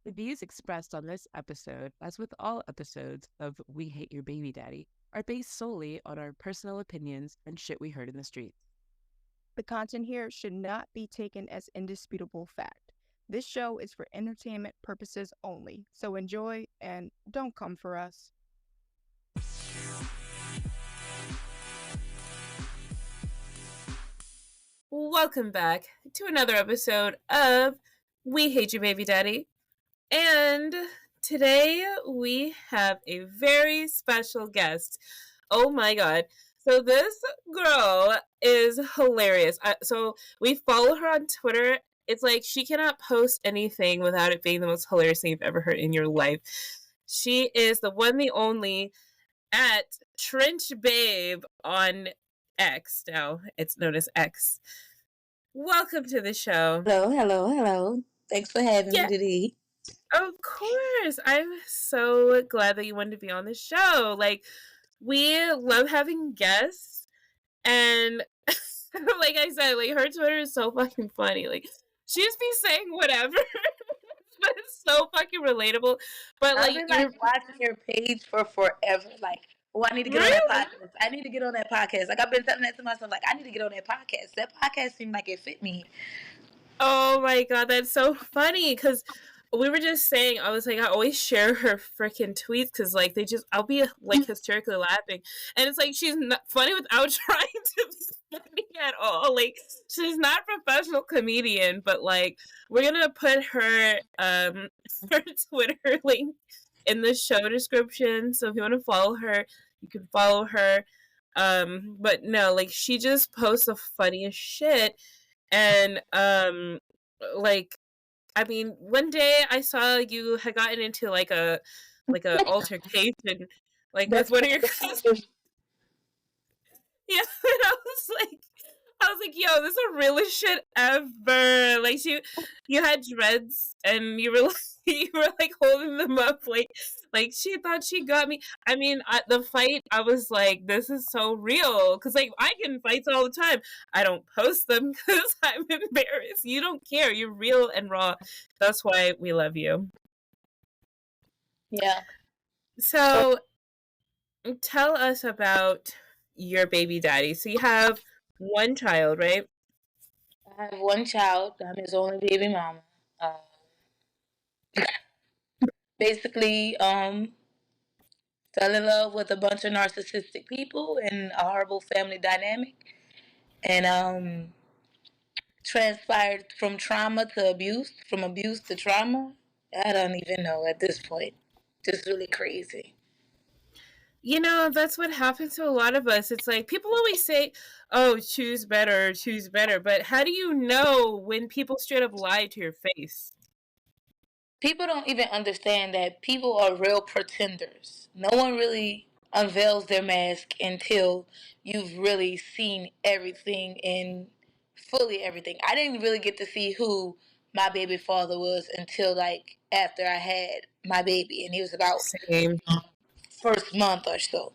The views expressed on this episode, as with all episodes of We Hate Your Baby Daddy, are based solely on our personal opinions and shit we heard in the streets. The content here should not be taken as indisputable fact. This show is for entertainment purposes only, so enjoy and don't come for us. Welcome back to another episode of We Hate Your Baby Daddy. And today we have a very special guest. Oh my god. So this girl is hilarious. So we follow her on Twitter. It's like she cannot post anything without it being the most hilarious thing you've ever heard in your life. She is the one, the only, at Trench Babe on X. Now it's known as X. Welcome to the show. Hello. Thanks for having me today. Of course. I'm so glad that you wanted to be on the show. Like, we love having guests, and like I said, like, her Twitter is so fucking funny. Like, she just be saying whatever, but it's so fucking relatable. But I've been watching your page for forever. Like, I need to get on that podcast. I need to get on that podcast. Like, I've been telling that to myself, like, I need to get on that podcast. That podcast seemed like it fit me. Oh my god, that's so funny, because we were just saying, I was like, I always share her freaking tweets, because, like, I'll be, like, hysterically laughing, and it's like, she's not funny without trying to be funny at all. Like, she's not a professional comedian, but, like, we're gonna put her Twitter link in the show description, so if you want to follow her, you can follow her. But no, like, she just posts the funniest shit. And like, I mean, one day I saw you had gotten into like a altercation, like, with one of your cousins. Yeah, and I was like, yo, this is the realest shit ever. Like, you had dreads, and you were like holding them up, like she thought she got me. I mean, the fight, I was like, this is so real, because, like, I get in fights all the time. I don't post them because I'm embarrassed. You don't care. You're real and raw. That's why we love you. Yeah. So, tell us about your baby daddy. So you have one child, right? I have one child. I'm his only baby mama. Basically, fell in love with a bunch of narcissistic people and a horrible family dynamic, and transpired from trauma to abuse, from abuse to trauma. I don't even know at this point. Just really crazy. You know, that's what happens to a lot of us. It's like, people always say, oh, choose better. But how do you know when people straight up lie to your face? People don't even understand that people are real pretenders. No one really unveils their mask until you've really seen everything and fully everything. I didn't really get to see who my baby father was until, like, after I had my baby, and he was about first month or so.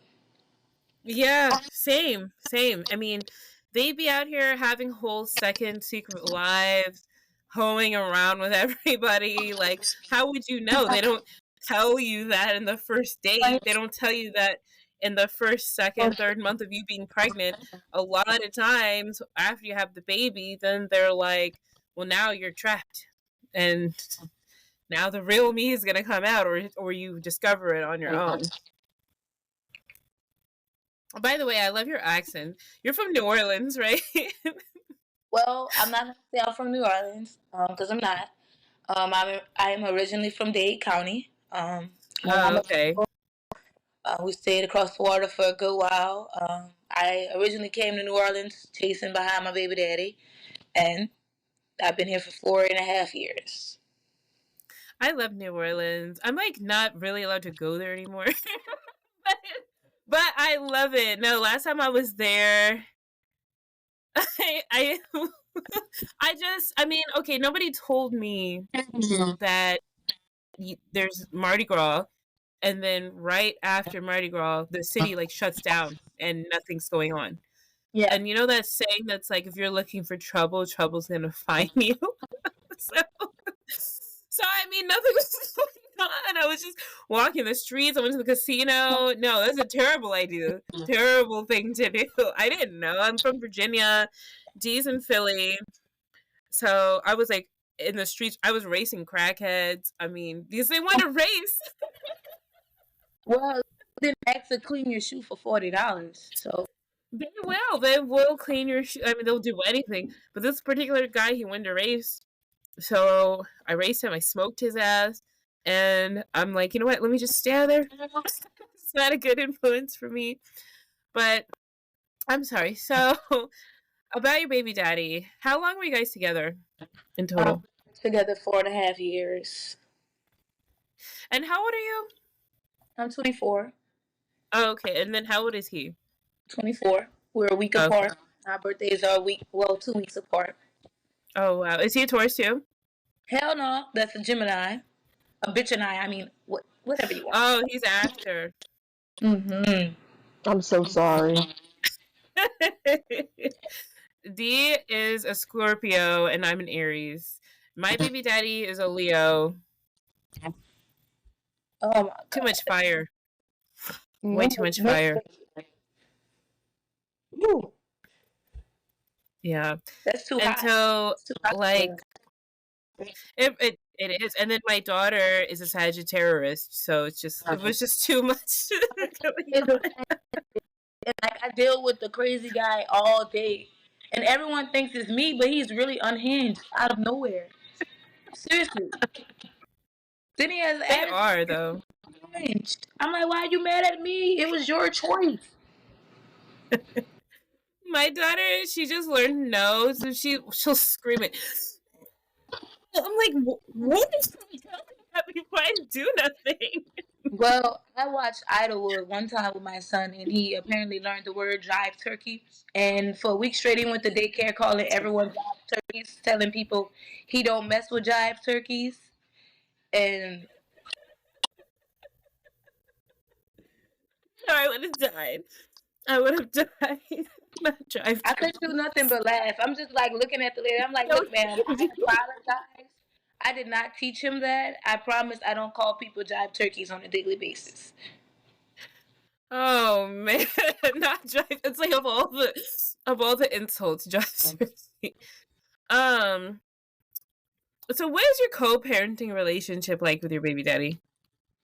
Yeah, same. I mean, they be out here having whole second secret lives, hoeing around with everybody. Like, how would you know? They don't tell you that in the first date. They don't tell you that in the first, second, third month of you being pregnant. A lot of times after you have the baby, then they're like, well, now you're trapped, and now the real me is going to come out, or you discover it on your own. By the way, I love your accent. You're from New Orleans, right? Well, I'm not going to say I'm from New Orleans, because I'm not. I am originally from Dade County. Okay. We stayed across the water for a good while. I originally came to New Orleans chasing behind my baby daddy, and I've been here for 4.5 years. I love New Orleans. I'm, like, not really allowed to go there anymore. But I love it. No, last time I was there, I mean, okay, nobody told me that there's Mardi Gras, and then right after Mardi Gras, the city, like, shuts down and nothing's going on. Yeah. And you know that saying that's like, if you're looking for trouble, trouble's gonna find you? So, I mean, nothing was going on. I was just walking the streets. I went to the casino. No, that's a terrible idea. Terrible thing to do. I didn't know. I'm from Virginia. D's in Philly. So I was like in the streets. I was racing crackheads. I mean, because they want to race. Well, then ask to clean your shoe for $40. So They will. They will clean your shoe. I mean, they'll do anything. But this particular guy, he wanted to race. So I raced him. I smoked his ass. And I'm like, you know what? Let me just stay out there. It's not a good influence for me. But I'm sorry. So about your baby daddy, how long were you guys together in total? together 4.5 years. And how old are you? I'm 24. Oh, okay. And then how old is he? 24. We're a week apart. Our birthdays are 2 weeks apart. Oh, wow. Is he a Taurus too? Hell no, that's a Gemini. A bitch and I mean, whatever you want. Oh, he's after. Mm-hmm. I'm so sorry. D is a Scorpio and I'm an Aries. My baby daddy is a Leo. Oh my God. Too much fire. Way too much fire. Ooh, Yeah. that's too And hot. so, That's too hot. like, it is. And then my daughter is a Sagittarius, so it was just too much. And like I deal with the crazy guy all day, and everyone thinks it's me, but he's really unhinged out of nowhere. Seriously. Then he has They attitude. are, though. Unhinged. I'm like, why are you mad at me? It was your choice. My daughter, she just learned no, so she'll scream it. I'm like, what is happening before I do nothing? Well, I watched Idlewood one time with my son, and he apparently learned the word jive turkey. And for a week straight, he went to daycare calling everyone jive turkeys, telling people he don't mess with jive turkeys. And No, I would have died. I would have died. Not drive. I couldn't do nothing but laugh. I'm just like looking at the lady. I'm like, No, look, man, I apologize. I did not teach him that. I promise I don't call people jive turkeys on a daily basis. Oh man, not drive. It's like of all the insults, drive. So what is your co-parenting relationship like with your baby daddy?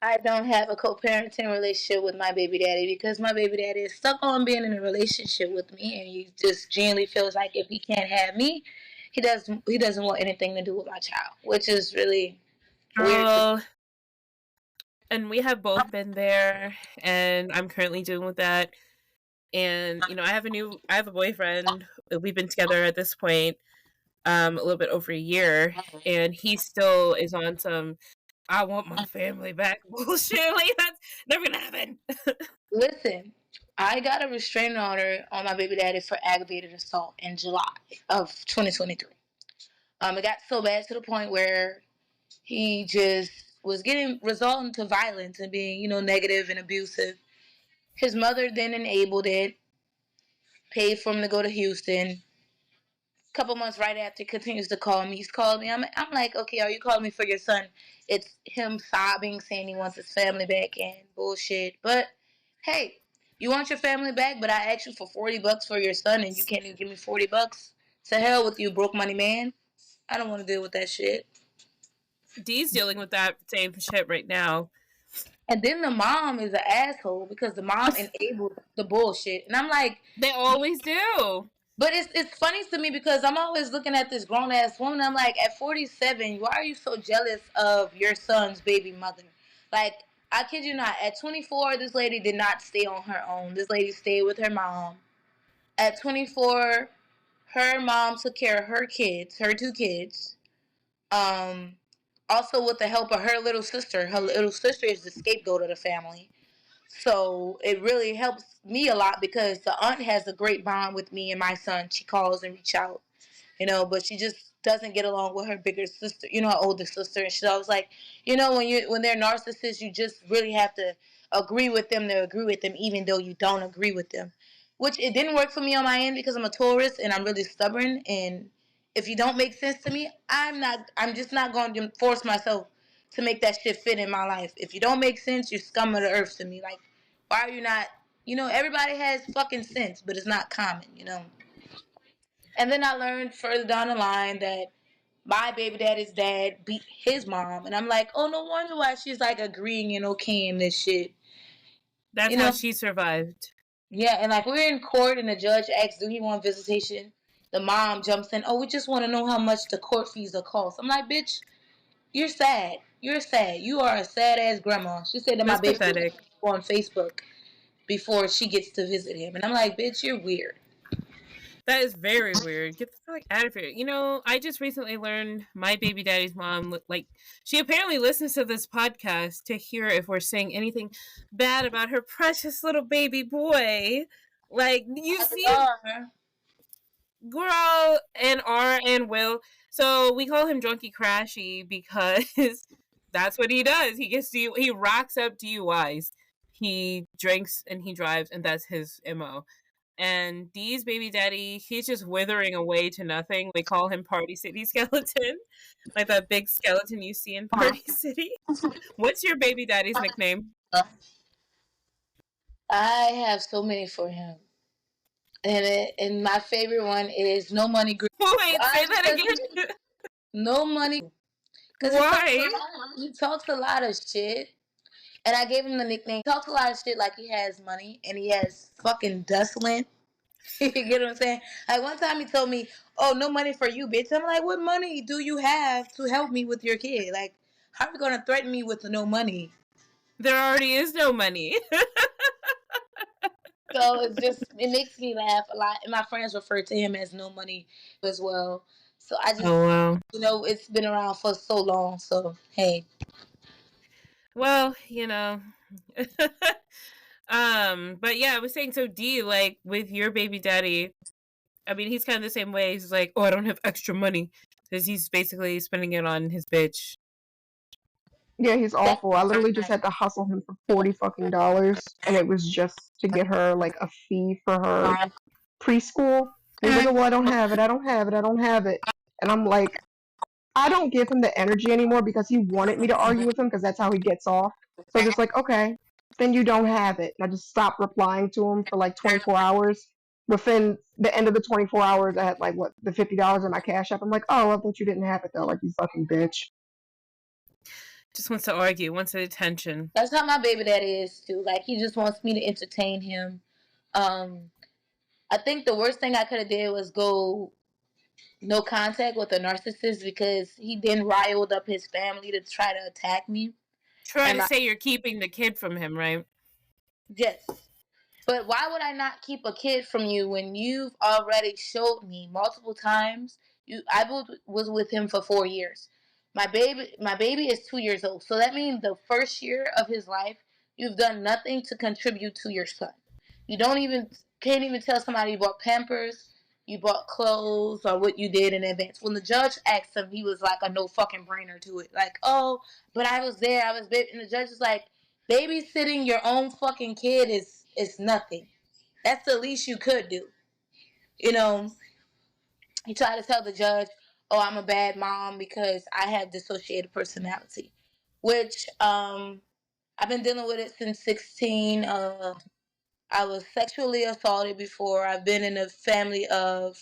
I don't have a co-parenting relationship with my baby daddy because my baby daddy is stuck on being in a relationship with me, and he just genuinely feels like if he can't have me, he doesn't want anything to do with my child, which is really weird. And we have both been there, and I'm currently dealing with that. And I have a boyfriend. We've been together at this point a little bit over a year, and he still is on some I want my family back bullshit. Like, that's never gonna happen. Listen, I got a restraining order on my baby daddy for aggravated assault in July of 2023. It got so bad to the point where he just was resulting to violence and being, negative and abusive. His mother then enabled it, paid for him to go to Houston. A couple months right after, continues to call me. He's called me. I'm like, okay, are you calling me for your son? It's him sobbing, saying he wants his family back and bullshit. But hey, you want your family back, but I asked you for $40 for your son, and you can't even give me $40. To hell with you, broke money man. I don't want to deal with that shit. D's dealing with that same shit right now. And then the mom is an asshole because the mom enabled the bullshit. And I'm like, they always do. But it's funny to me because I'm always looking at this grown-ass woman. I'm like, at 47, why are you so jealous of your son's baby mother? Like, I kid you not. At 24, this lady did not stay on her own. This lady stayed with her mom. At 24, her mom took care of her kids, her 2 kids. Also with the help of her little sister. Her little sister is the scapegoat of the family. So it really helps me a lot because the aunt has a great bond with me and my son. She calls and reach out, but she just doesn't get along with her bigger sister, her older sister. And she's always like, when they're narcissists, you just really have to agree with them to agree with them, even though you don't agree with them. Which it didn't work for me on my end because I'm a Taurus and I'm really stubborn, and If you don't make sense to me, I'm just not going to force myself to make that shit fit in my life. If you don't make sense, you're scum of the earth to me. Like, why are you not, everybody has fucking sense, but it's not common. And then I learned further down the line that my baby daddy's dad beat his mom. And I'm like, oh, no wonder why she's like agreeing and okaying this shit. That's how she survived. Yeah, and like we're in court and the judge asks, do he want visitation? The mom jumps in, oh, we just want to know how much the court fees will cost. I'm like, bitch, you're sad. You're sad. You are a sad ass grandma. She said that my baby will on Facebook before she gets to visit him. And I'm like, bitch, you're weird. That is very weird. Get the fuck out of here. I just recently learned my baby daddy's mom, she apparently listens to this podcast to hear if we're saying anything bad about her precious little baby boy. Like, you see, girl, and R and Will. So we call him Drunky Crashy because that's what he does. He racks up DUIs. He drinks and he drives, and that's his MO. And Dee's baby daddy, he's just withering away to nothing. We call him Party City Skeleton, like that big skeleton you see in Party City. What's your baby daddy's nickname? I have so many for him. And my favorite one is No Money. Wait, say that again. No Money. Why? He talks a lot of shit. And I gave him the nickname. He talks a lot of shit like he has money and he has fucking dust lint. You get what I'm saying? Like one time he told me, oh, no money for you, bitch. I'm like, what money do you have to help me with your kid? Like, how are you going to threaten me with no money? There already is no money. So it makes me laugh a lot. And my friends refer to him as No Money as well. So I just, it's been around for so long. So, hey. Well, but yeah, I was saying, so D, like, with your baby daddy, I mean, he's kind of the same way. He's like, oh, I don't have extra money, because he's basically spending it on his bitch. Yeah, he's awful. I literally just had to hustle him for $40 fucking, and it was just to get her, like, a fee for her preschool. And he's like, well, I don't have it. And I'm like, I don't give him the energy anymore because he wanted me to argue with him because that's how he gets off. So just like, okay, then you don't have it. And I just stopped replying to him for like 24 hours. Within the end of the 24 hours, I had like, the $50 in my Cash App. I'm like, oh, I thought you didn't have it though, like you fucking bitch. Just wants to argue, wants the attention. That's how my baby daddy is too. Like he just wants me to entertain him. I think the worst thing I could have did was go no contact with a narcissist because he then riled up his family to try to attack me. Trying to say you're keeping the kid from him, right? Yes. But why would I not keep a kid from you when you've already showed me multiple times? I was with him for 4 years. My baby is 2 years old. So that means the first year of his life, you've done nothing to contribute to your son. You can't even tell somebody you bought Pampers, you bought clothes, or what you did in advance. When the judge asked him, he was like a no fucking brainer to it. Like, oh, but I was there, and the judge is like, babysitting your own fucking kid is nothing. That's the least you could do. He tried to tell the judge, oh, I'm a bad mom because I have dissociative personality, which I've been dealing with it since 16. I was sexually assaulted before. I've been in a family of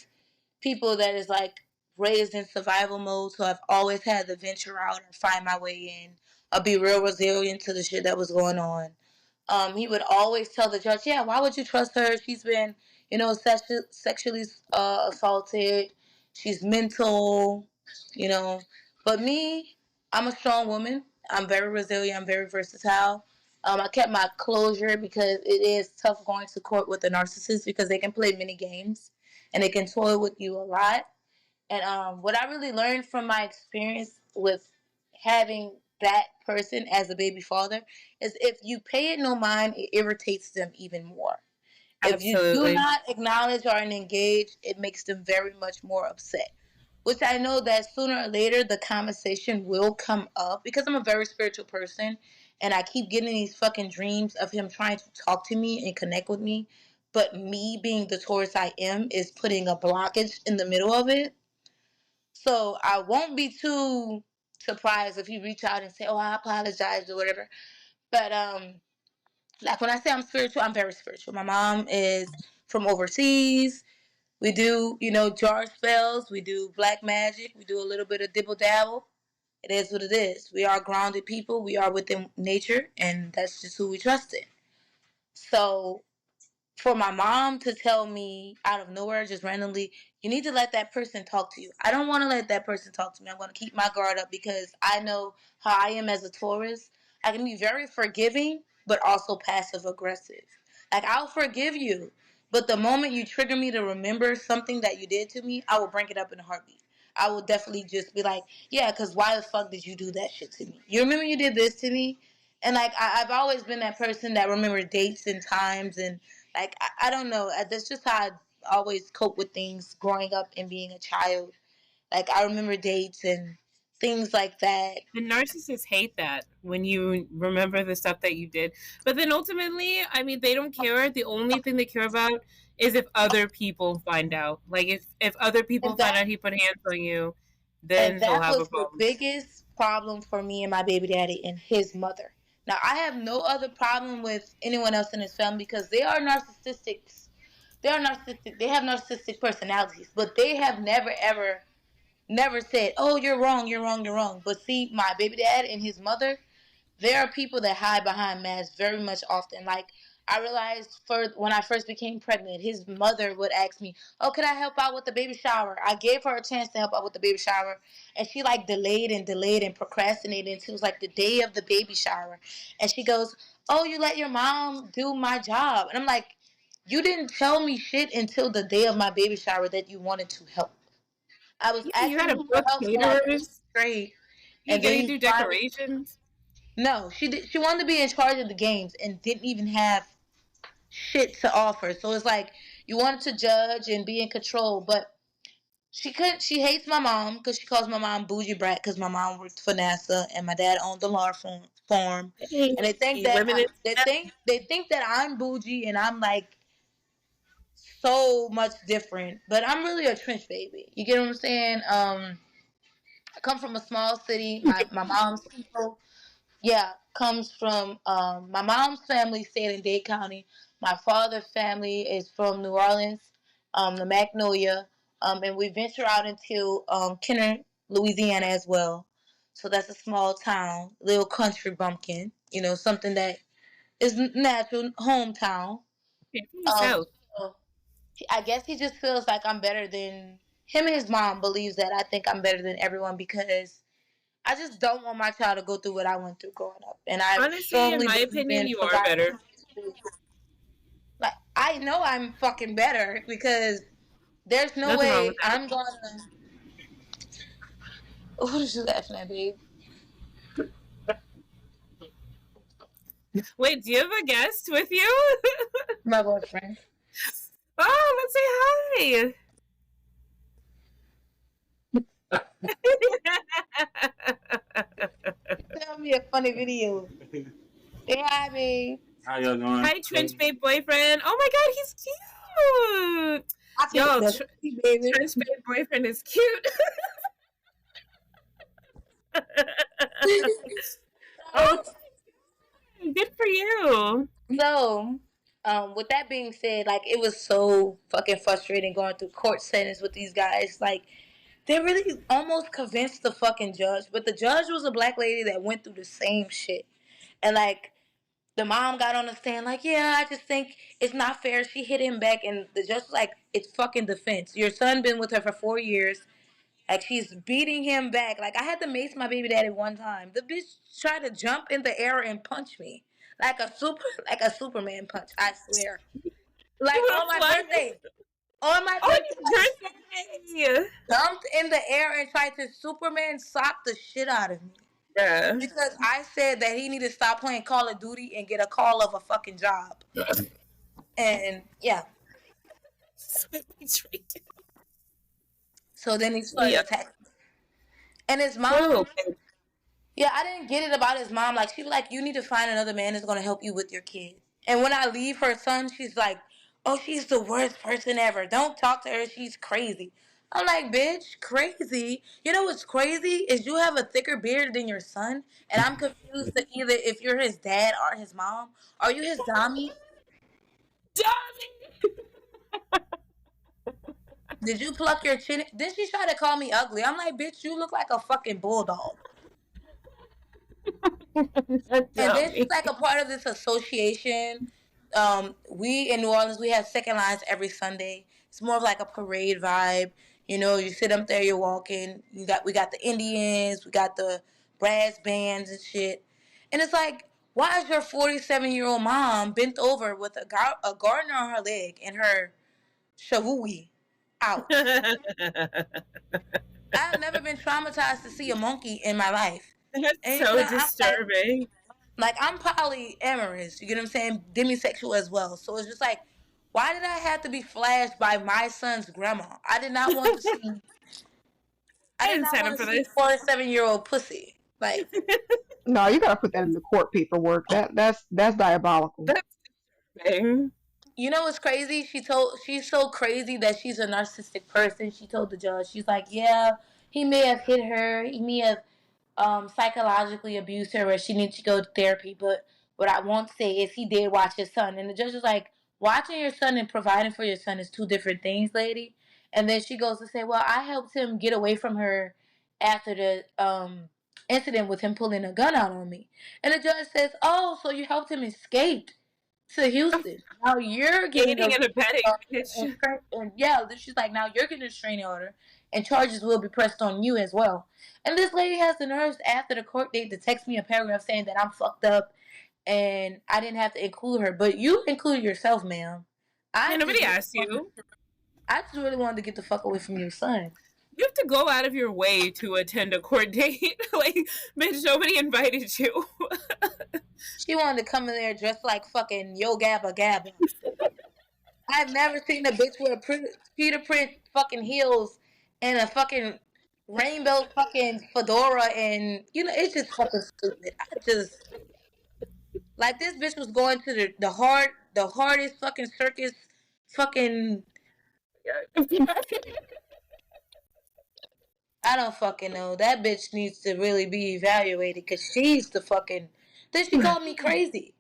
people that is like raised in survival mode, so I've always had to venture out and find my way in. I'll be real resilient to the shit that was going on. He would always tell the judge, yeah, why would you trust her? She's been, sexually assaulted. She's mental, But me, I'm a strong woman. I'm very resilient. I'm very versatile. I kept my closure because it is tough going to court with a narcissist because they can play many games and they can toy with you a lot. And what I really learned from my experience with having that person as a baby father is if you pay it no mind, it irritates them even more. Absolutely. If you do not acknowledge or engage, it makes them very much more upset. Which I know that sooner or later the conversation will come up because I'm a very spiritual person and I keep getting these fucking dreams of him trying to talk to me and connect with me. But me being the Taurus I am is putting a blockage in the middle of it. So I won't be too surprised if you reach out and say, "Oh, I apologize" or whatever. But like when I say I'm spiritual, I'm very spiritual. My mom is from overseas. We do, jar spells. We do black magic. We do a little bit of dibble dabble. It is what it is. We are grounded people. We are within nature, and that's just who we trust in. So for my mom to tell me out of nowhere, just randomly, you need to let that person talk to you. I don't want to let that person talk to me. I'm going to keep my guard up because I know how I am as a Taurus. I can be very forgiving, but also passive aggressive. Like, I'll forgive you, but the moment you trigger me to remember something that you did to me, I will bring it up in a heartbeat. I will definitely just be like, yeah, because why the fuck did you do that shit to me? You remember you did this to me? And, like, I've always been that person that remembers dates and times and like, I don't know. That's just how I always cope with things growing up and being a child. Like, I remember dates and things like that. And narcissists hate that when you remember the stuff that you did. But then ultimately, I mean, they don't care. The only thing they care about is if other people find out. Like, if other people And find that, out he put hands on you, and then he'll that have a was the problem. biggest problem for me and my baby daddy and his mother. Now, I have no other problem with anyone else in his family because they are narcissistic. They are narcissistic. They have narcissistic personalities, but they have never, ever, never said, "Oh, you're wrong, you're wrong, you're wrong." But see, my baby dad and his mother, there are people that hide behind masks very much often. Like, I realized when I first became pregnant, his mother would ask me, "Oh, can I help out with the baby shower?" I gave her a chance to help out with the baby shower, and she like delayed and delayed and procrastinated until it was like the day of the baby shower, and she goes, "Oh, you let your mom do my job," and I'm like, "You didn't tell me shit until the day of my baby shower that you wanted to help. I was Yeah, you asking had to you for book help for like 2 weeks caterers. straight, You and then getting you do finally." decorations. No, she did. She wanted to be in charge of the games and didn't even have shit to offer. So it's like you wanted to judge and be in control, but she couldn't. She hates my mom because she calls my mom bougie brat because my mom worked for NASA and my dad owned the law farm. Hey, And they think that women in they think that I'm bougie and I'm like so much different. But I'm really a trench baby. You get what I'm saying? I come from a small city. My mom's people, yeah, comes from my mom's family stayed in Dade County. My father's family is from New Orleans, the Magnolia, and we venture out into Kenner, Louisiana as well. So that's a small town, little country bumpkin. Something that is natural hometown. from the south. So I guess he just feels like I'm better than him. And his mom believes that I think I'm better than everyone because I just don't want my child to go through what I went through growing up. And I Honestly, in strongly my believe opinion, in you are providing. better. Like, I know I'm fucking better because there's no Nothing wrong with way that. I'm gonna. What is you laughing at, babe? Wait, do you have a guest with you? My boyfriend. Oh, let's say hi. Tell me a funny video. Say hi, babe. How y'all doing? Hi, Trench Babe boyfriend. Oh my god, he's cute. I think Yo, that's baby. Trench Babe boyfriend is cute. Oh, good for you. So, with that being said, like, it was so fucking frustrating going through court settings with these guys. Like, they really almost convinced the fucking judge, but the judge was a black lady that went through the same shit. And like, the mom got on the stand like, "Yeah, I just think it's not fair. She hit him back," and the judge was like, "It's fucking defense. Your son been with her for 4 years. Like, she's beating him back. Like, I had to mace my baby daddy one time. The bitch tried to jump in the air and punch me like a Superman punch. I swear. You Like, want on to my fly? birthday. On my Oh, birthday, your birthday. jumped in the air and tried to Superman sock the shit out of me. Yeah. Because I said that he needed to stop playing Call of Duty and get a call of a fucking job. And yeah. So then he started Yeah. attacking me. And his mom, Whoa. yeah, I didn't get it about his mom. Like, she was like, "You need to find another man that's going to help you with your kid." And when I leave her son, she's like, "Oh, she's the worst person ever. Don't talk to her. She's crazy." I'm like, bitch, crazy. You know what's crazy is you have a thicker beard than your son, and I'm confused to either if you're his dad or his mom. Are you his dummy? Did you pluck your chin? Then she tried to call me ugly. I'm like, bitch, you look like a fucking bulldog. And then she's like a part of this association. We in New Orleans, we have second lines every Sunday. It's more of like a parade vibe. You know, you sit up there, you're walking. We got the Indians, we got the brass bands and shit. And it's like, why is your 47-year-old mom bent over with a gardener on her leg and her shavui out? I've never been traumatized to see a monkey in my life. That's And so you know, disturbing. I'm polyamorous, you get what I'm saying? Demisexual as well. So it's just like, why did I have to be flashed by my son's grandma? I did not want to see I did didn't not sign want up to for see this. 47-year-old pussy. Like, No, you gotta put that in the court paperwork. That's diabolical. Thing. you know what's crazy? She's so crazy that she's a narcissistic person. She told the judge, she's like, yeah, he may have hit her, he may have psychologically abused her where she needs to go to therapy, but what I won't say is he did watch his son. And the judge was like, watching your son and providing for your son is two different things, lady. And then she goes to say, well, I helped him get away from her after the incident with him pulling a gun out on me. And the judge says, oh, so you helped him escape to Houston. Now you're getting Aiding and abetting. and yeah, she's like, now you're getting a restraining order and charges will be pressed on you as well. And this lady has the nerves after the court date to text me a paragraph saying that I'm fucked up and I didn't have to include her. But you included yourself, ma'am. Nobody asked you. I just really wanted to get the fuck away from your son. You have to go out of your way to attend a court date. Like, bitch, nobody invited you. She wanted to come in there dressed like fucking Yo Gabba Gabba. I've never seen a bitch with a Peter print fucking heels and a fucking rainbow fucking fedora, and you know, it's just fucking stupid. I just like this bitch was going to the hardest fucking circus fucking I don't fucking know. That bitch needs to really be evaluated because she's the fucking. Then she called me crazy.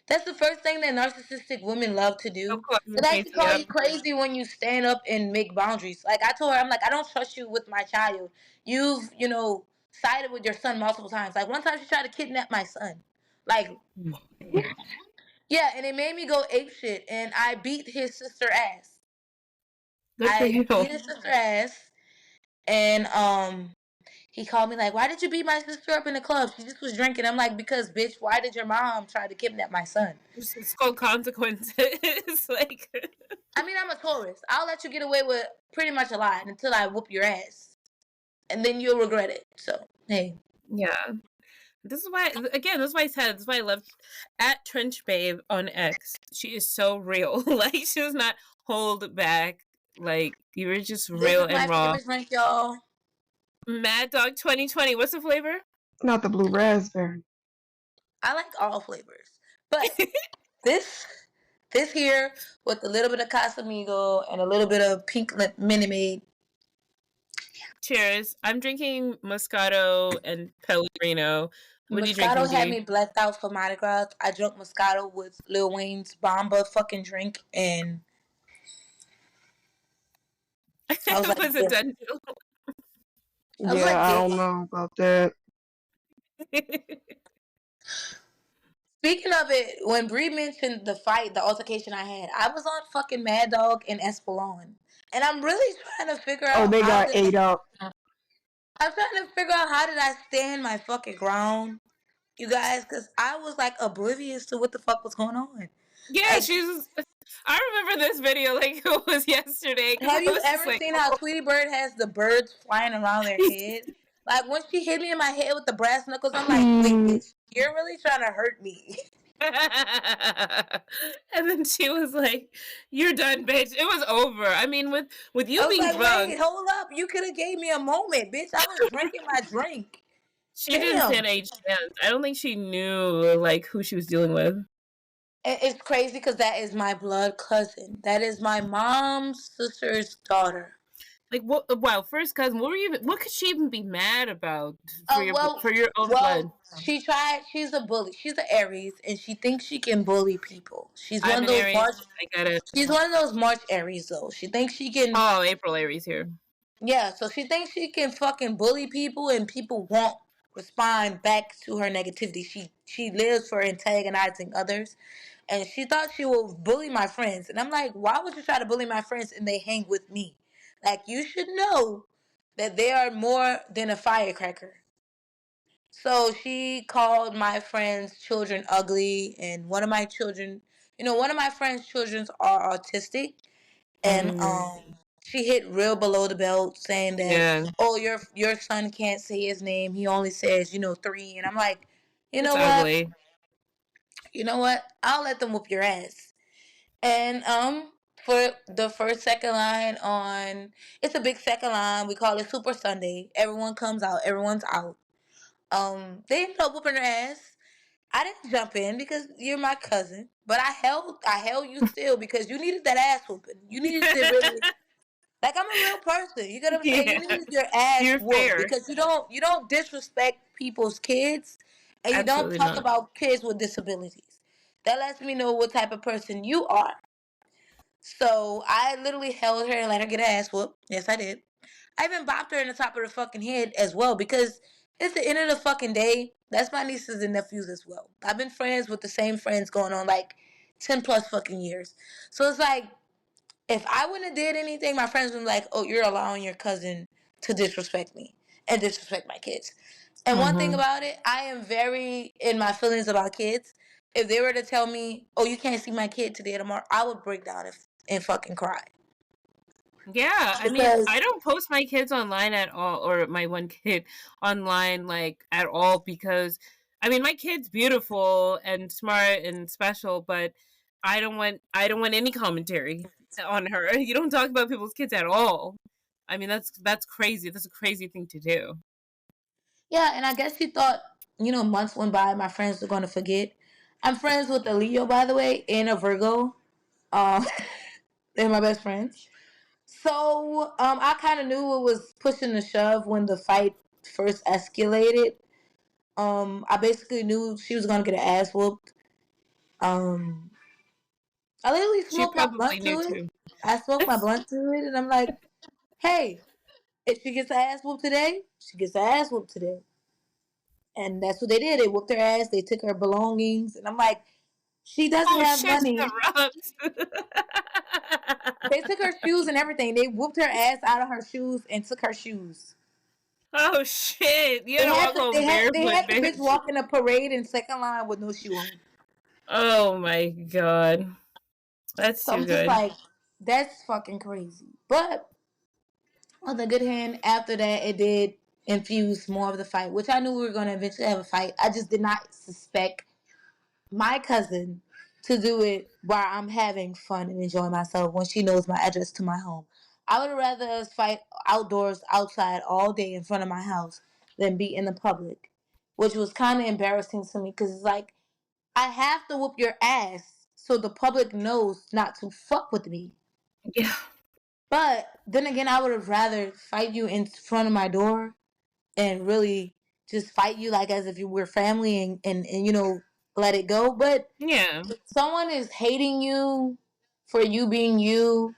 That's the first thing that narcissistic women love to do. They like to call you crazy when you stand up and make boundaries. Like I told her, I'm like, I don't trust you with my child. You've, sided with your son multiple times. Like one time she tried to kidnap my son. Like, yeah, and it made me go apeshit, and I beat his sister ass. I beat his sister ass, and he called me like, why did you beat my sister up in the club? She just was drinking. I'm like, because, bitch, why did your mom try to kidnap my son? It's called consequences. Like, I mean, I'm a Taurus. I'll let you get away with pretty much a lot until I whoop your ass. And then you'll regret it. So, hey. Yeah. This is why I love at Trench Babe on X. She is so real. Like, she does not hold back. Like, you were just real and raw. This is my favorite drink, y'all. Mad Dog 2020. What's the flavor? Not the blue raspberry. I like all flavors. But this here with a little bit of Casamigo and a little bit of pink Minute Maid. Cheers. I'm drinking Moscato and Pellegrino. What are you drinking? Moscato had me blacked out for Mardi Gras. I drank Moscato with Lil Wayne's Bomba fucking drink, and I was like, was a done deal. I don't know about that. Speaking of it, when Bree mentioned the altercation I had, I was on fucking Mad Dog and Espelon. And I'm really trying to figure out. Oh, they got ate up. I'm trying to figure out how did I stand my fucking ground, you guys, because I was like oblivious to what the fuck was going on. Yeah, I remember this video like it was yesterday. Have you ever seen how Tweety Bird has the birds flying around their head? Like when she hit me in my head with the brass knuckles, I'm like, wait, bitch, you're really trying to hurt me. And then she was like, "You're done, bitch. It was over." I mean, with you being like, drunk, wait, hold up. You could have gave me a moment, bitch. I was drinking my drink. She didn't stand a chance. I don't think she knew like who she was dealing with. It's crazy because that is my blood cousin. That is my mom's sister's daughter. Like, what? Wow, first cousin. What could she even be mad about for your own blood? She's a bully. She's an Aries, and she thinks she can bully people. She's one I'm of an those Aries. March. I get it. She's one of those March Aries, though. She thinks she can. Oh, April Aries here. Yeah, so she thinks she can fucking bully people, and people won't respond back to her negativity. She lives for antagonizing others, and she thought she will bully my friends. And I'm like, why would you try to bully my friends and they hang with me? Like, you should know that they are more than a firecracker. So she called my friend's children ugly, and one of my children, one of my friend's children are autistic, and she hit real below the belt, saying that, oh, your son can't say his name, he only says 3, and I'm like, It's ugly. You know what? I'll let them whoop your ass. And for the first second line on, it's a big second line. We call it Super Sunday. Everyone comes out. Everyone's out. They ended up whooping her ass. I didn't jump in because you're my cousin, but I held you still because you needed that ass whooping. You needed to really, like, I'm a real person. You get what I'm saying? You needed your ass whooped because you don't disrespect people's kids, and you don't talk about kids with disabilities. That lets me know what type of person you are. So I literally held her and let her get her ass whooped. Yes, I did. I even bopped her in the top of the fucking head as well because it's the end of the fucking day. That's my nieces and nephews as well. I've been friends with the same friends going on like 10 plus fucking years. So it's like, if I wouldn't have did anything, my friends would be like, oh, you're allowing your cousin to disrespect me and disrespect my kids. And one thing about it, I am very in my feelings about kids. If they were to tell me, oh, you can't see my kid today or tomorrow, I would break down and fucking cry. Yeah, I mean, I don't post my kids online at all, or my one kid online, like, at all, because, I mean, my kid's beautiful and smart and special, but I don't want any commentary on her. You don't talk about people's kids at all. I mean, that's crazy. That's a crazy thing to do. Yeah, and I guess she thought, months went by, my friends were going to forget. I'm friends with a Leo, by the way, and a Virgo. They're my best friends. So, I kind of knew it was pushing the shove when the fight first escalated. I basically knew she was gonna get her ass whooped. I literally smoked my blunt to it. I smoked my blunt to it, and I'm like, hey, if she gets her ass whooped today, she gets her ass whooped today. And that's what they did. They whooped her ass. They took her belongings, and I'm like, she doesn't have money. They took her shoes and everything. They whooped her ass out of her shoes and took her shoes. Oh shit! They had the bitch walk in a parade in second line with no shoe on. Oh my god, that's so too I'm good. Just like, that's fucking crazy. But on the good hand, after that, it did infuse more of the fight, which I knew we were going to eventually have a fight. I just did not suspect my cousin to do it while I'm having fun and enjoying myself when she knows my address to my home. I would rather us fight outdoors, outside, all day in front of my house than be in the public, which was kind of embarrassing to me because it's like, I have to whoop your ass so the public knows not to fuck with me. Yeah. But then again, I would have rather fight you in front of my door and really just fight you like as if you were family and let it go. But yeah, if someone is hating you for you being you,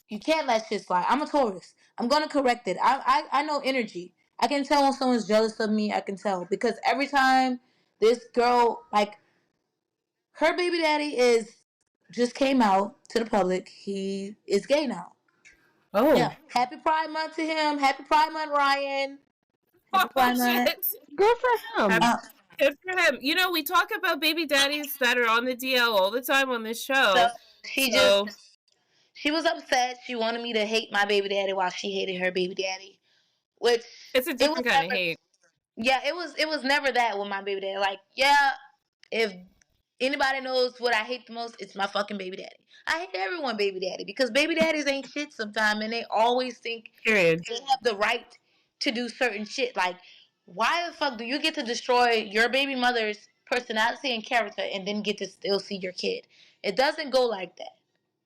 you can't let shit slide. I'm a Taurus. I'm gonna correct it. I know energy. I can tell when someone's jealous of me. I can tell because every time this girl, like, her baby daddy just came out to the public. He is gay now. Oh yeah! Happy Pride Month to him. Happy Pride Month, Ryan. Happy Pride Month. Good for him. Good for him. We talk about baby daddies that are on the DL all the time on this show. She was upset. She wanted me to hate my baby daddy while she hated her baby daddy, which it's a different kind of hate. Yeah, it was never that with my baby daddy. Like, yeah, if anybody knows what I hate the most, it's my fucking baby daddy. I hate everyone baby daddy because baby daddies ain't shit sometimes, and they always think they have the right to do certain shit. Like, why the fuck do you get to destroy your baby mother's personality and character and then get to still see your kid? It doesn't go like that.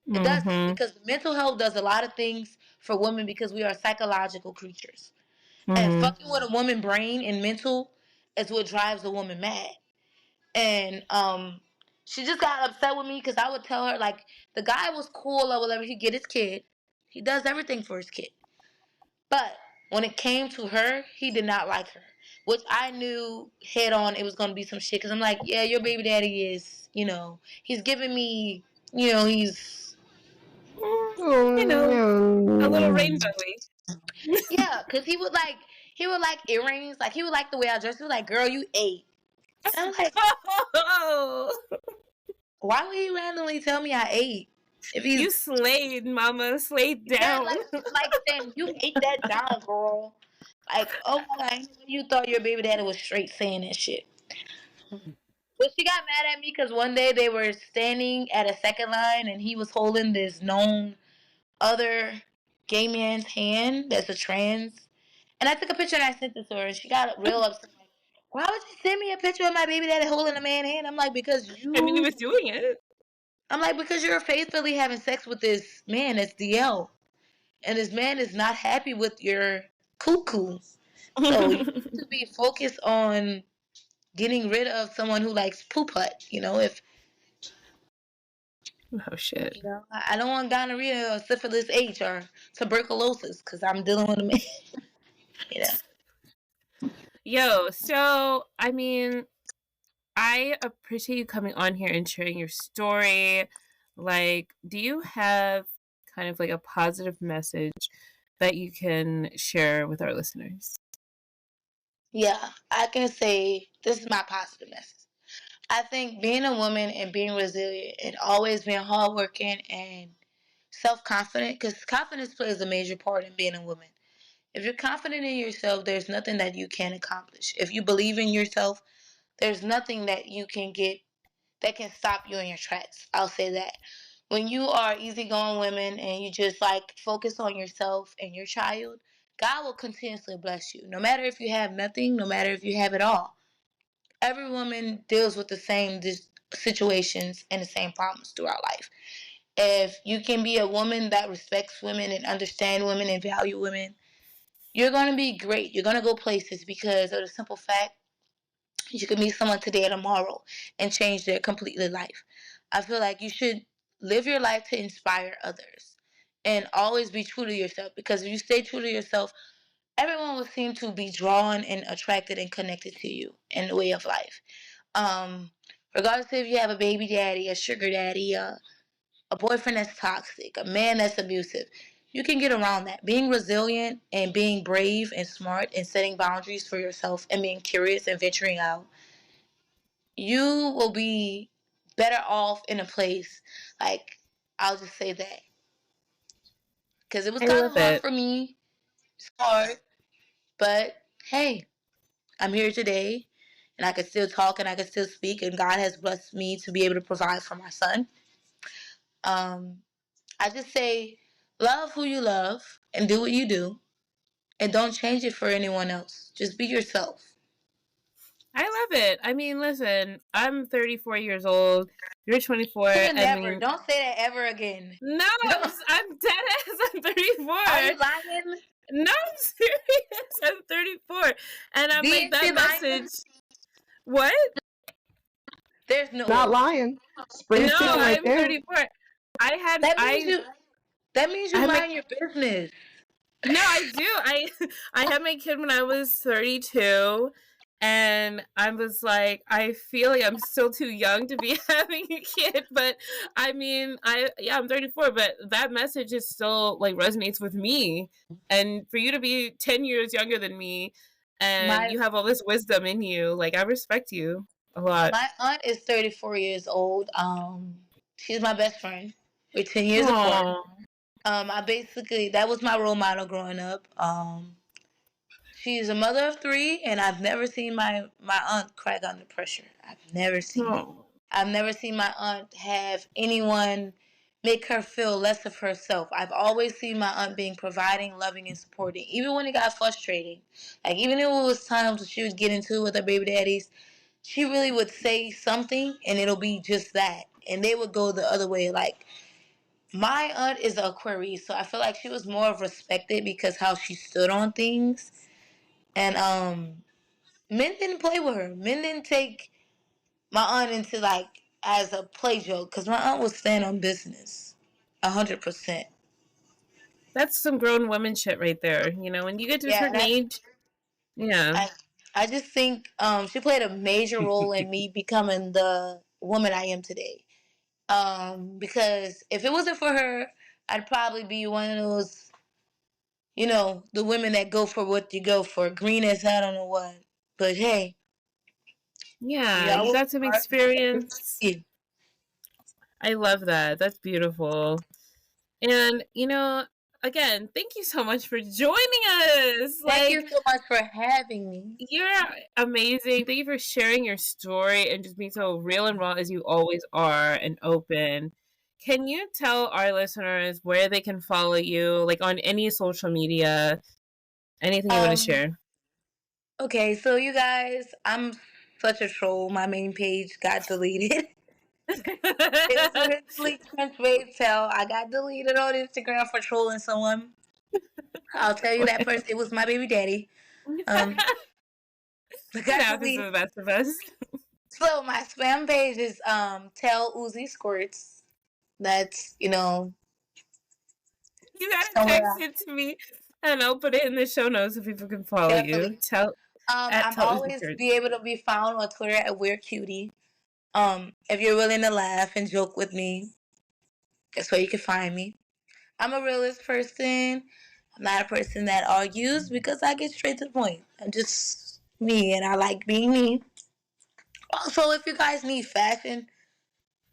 It doesn't, because mental health does a lot of things for women because we are psychological creatures. And fucking with a woman brain and mental is what drives a woman mad. And she just got upset with me because I would tell her, like, the guy was cool or whatever. He get his kid. He does everything for his kid. But when it came to her, he did not like her. Which I knew head on it was going to be some shit. Because I'm like, yeah, your baby daddy is, he's giving me, he's... You know, a little rainbowy. Yeah, because he would like earrings. Like, he would like the way I dress. He was like, girl, you 8. And I'm like, why would he randomly tell me I 8? If he's... You slayed, mama. Slayed down. Yeah, like saying, you ate that down, girl. Like, oh my God, you thought your baby daddy was straight saying that shit. But she got mad at me because one day they were standing at a second line and he was holding this known other gay man's hand that's a trans. And I took a picture and I sent it to her and she got real upset. Like, why would you send me a picture of my baby daddy holding a man's hand? I'm like, because you... I mean, he was doing it. I'm like, because you're faithfully having sex with this man that's DL. And this man is not happy with your cuckoo. So you need to be focused on getting rid of someone who likes poop hut. If... Oh, shit. I don't want gonorrhea or syphilis H or tuberculosis because I'm dealing with a man. Yo, so, I mean... I appreciate you coming on here and sharing your story. Like, do you have kind of like a positive message that you can share with our listeners? Yeah, I can say this is my positive message. I think being a woman and being resilient and always being hardworking and self-confident, because confidence plays a major part in being a woman. If you're confident in yourself, there's nothing that you can't accomplish. If you believe in yourself, there's nothing that you can get that can stop you in your tracks. I'll say that. When you are easygoing women and you just like focus on yourself and your child, God will continuously bless you. No matter if you have nothing, no matter if you have it all. Every woman deals with the same situations and the same problems throughout life. If you can be a woman that respects women and understand women and value women, you're going to be great. You're going to go places because of the simple fact you can meet someone today or tomorrow and change their completely life. I feel like you should live your life to inspire others and always be true to yourself, because if you stay true to yourself, everyone will seem to be drawn and attracted and connected to you in the way of life. Regardless if you have a baby daddy, a sugar daddy, a boyfriend that's toxic, a man that's abusive, you can get around that. Being resilient and being brave and smart and setting boundaries for yourself and being curious and venturing out, you will be better off in a place. Like, I'll just say that. Because it was kind of hard for me. It's hard. But, hey, I'm here today. And I can still talk and I can still speak. And God has blessed me to be able to provide for my son. I just say, love who you love and do what you do. And don't change it for anyone else. Just be yourself. I love it. I mean, listen, I'm 34 years old. You're 24. Never. Don't say that ever again. No, I'm dead ass. I'm 34. Are you lying? No, I'm serious. I'm 34. And I'm like, that message. Lying? What? There's no... Not lying. No, right I'm there. 34. That means you mind your business. No, I do. I had my kid when I was 32, and I was like, I feel like I'm still too young to be having a kid, but I mean, I'm 34, but that message is still like resonates with me. And for you to be 10 years younger than me, and you have all this wisdom in you, like, I respect you a lot. My aunt is 34 years old. She's my best friend. We're 10 years apart. That was my role model growing up. She's a mother of 3, and I've never seen my aunt crack under pressure. I've never seen it. I've never seen my aunt have anyone make her feel less of herself. I've always seen my aunt being providing, loving, and supporting, even when it got frustrating. Like, even if it was times when she would get into it with her baby daddies, she really would say something, and it'll be just that. And they would go the other way, like, My aunt is an Aquarius, so I feel like she was more respected because how she stood on things. And men didn't play with her. Men didn't take my aunt into like as a play joke because my aunt was stand on business, 100%. That's some grown woman shit right there. You know, when you get to a Yeah, certain age, yeah. I just think she played a major role in me becoming the woman I am today. Because if it wasn't for her, I'd probably be one of those, you know, the women that go for what you go for, green as I don't know what. But hey, Yeah, y'all you was got some smart. experience. I love that. That's beautiful. And, you know, again, thank you so much for joining us. Thank Like, you so much for having me. you're amazing. Thank you for sharing your story and just being so real and raw as you always are and open. Can you tell our listeners where they can follow you, like on any social media, anything you want to Um, share? okay, so you guys, I'm such a troll. My main page got deleted. It was originally Trench Wave Tell. I got deleted on Instagram for trolling someone. I'll tell you that person. It was my baby daddy. I It got happens to deleted. the best of us. So my spam page is Taluzissquirts. That's, you know, You gotta somewhere text else. it to me and I'll put it in the show notes so people can follow you. Definitely. Tell at I'm always Taluzissquirts. be able to be found on Twitter at Weirdcutiee. If you're willing to laugh and joke with me, that's where you can find me. I'm a realist person. I'm not a person that argues because I get straight to the point. I'm just me and I like being me. Also, if you guys need fashion,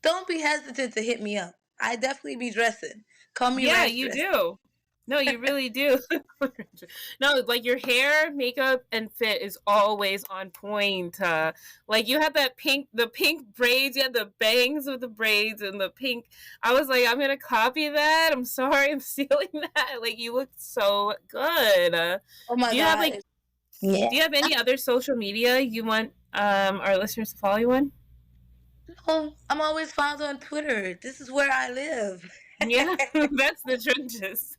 don't be hesitant to hit me up. I definitely be dressing. Call me Yeah, rash you dressing. do. No, you really do. No, like your hair, makeup, and fit is always on point. Like you had the pink braids, you had the bangs with the braids and the pink. I was like, I'm gonna copy that. I'm sorry, I'm stealing that. Like you look so good. Oh my Do you have god. like? Yeah. Do you have any other social media you want our listeners to follow you on? No, I'm always found on Twitter. This is where I live. Yeah, that's the trenches.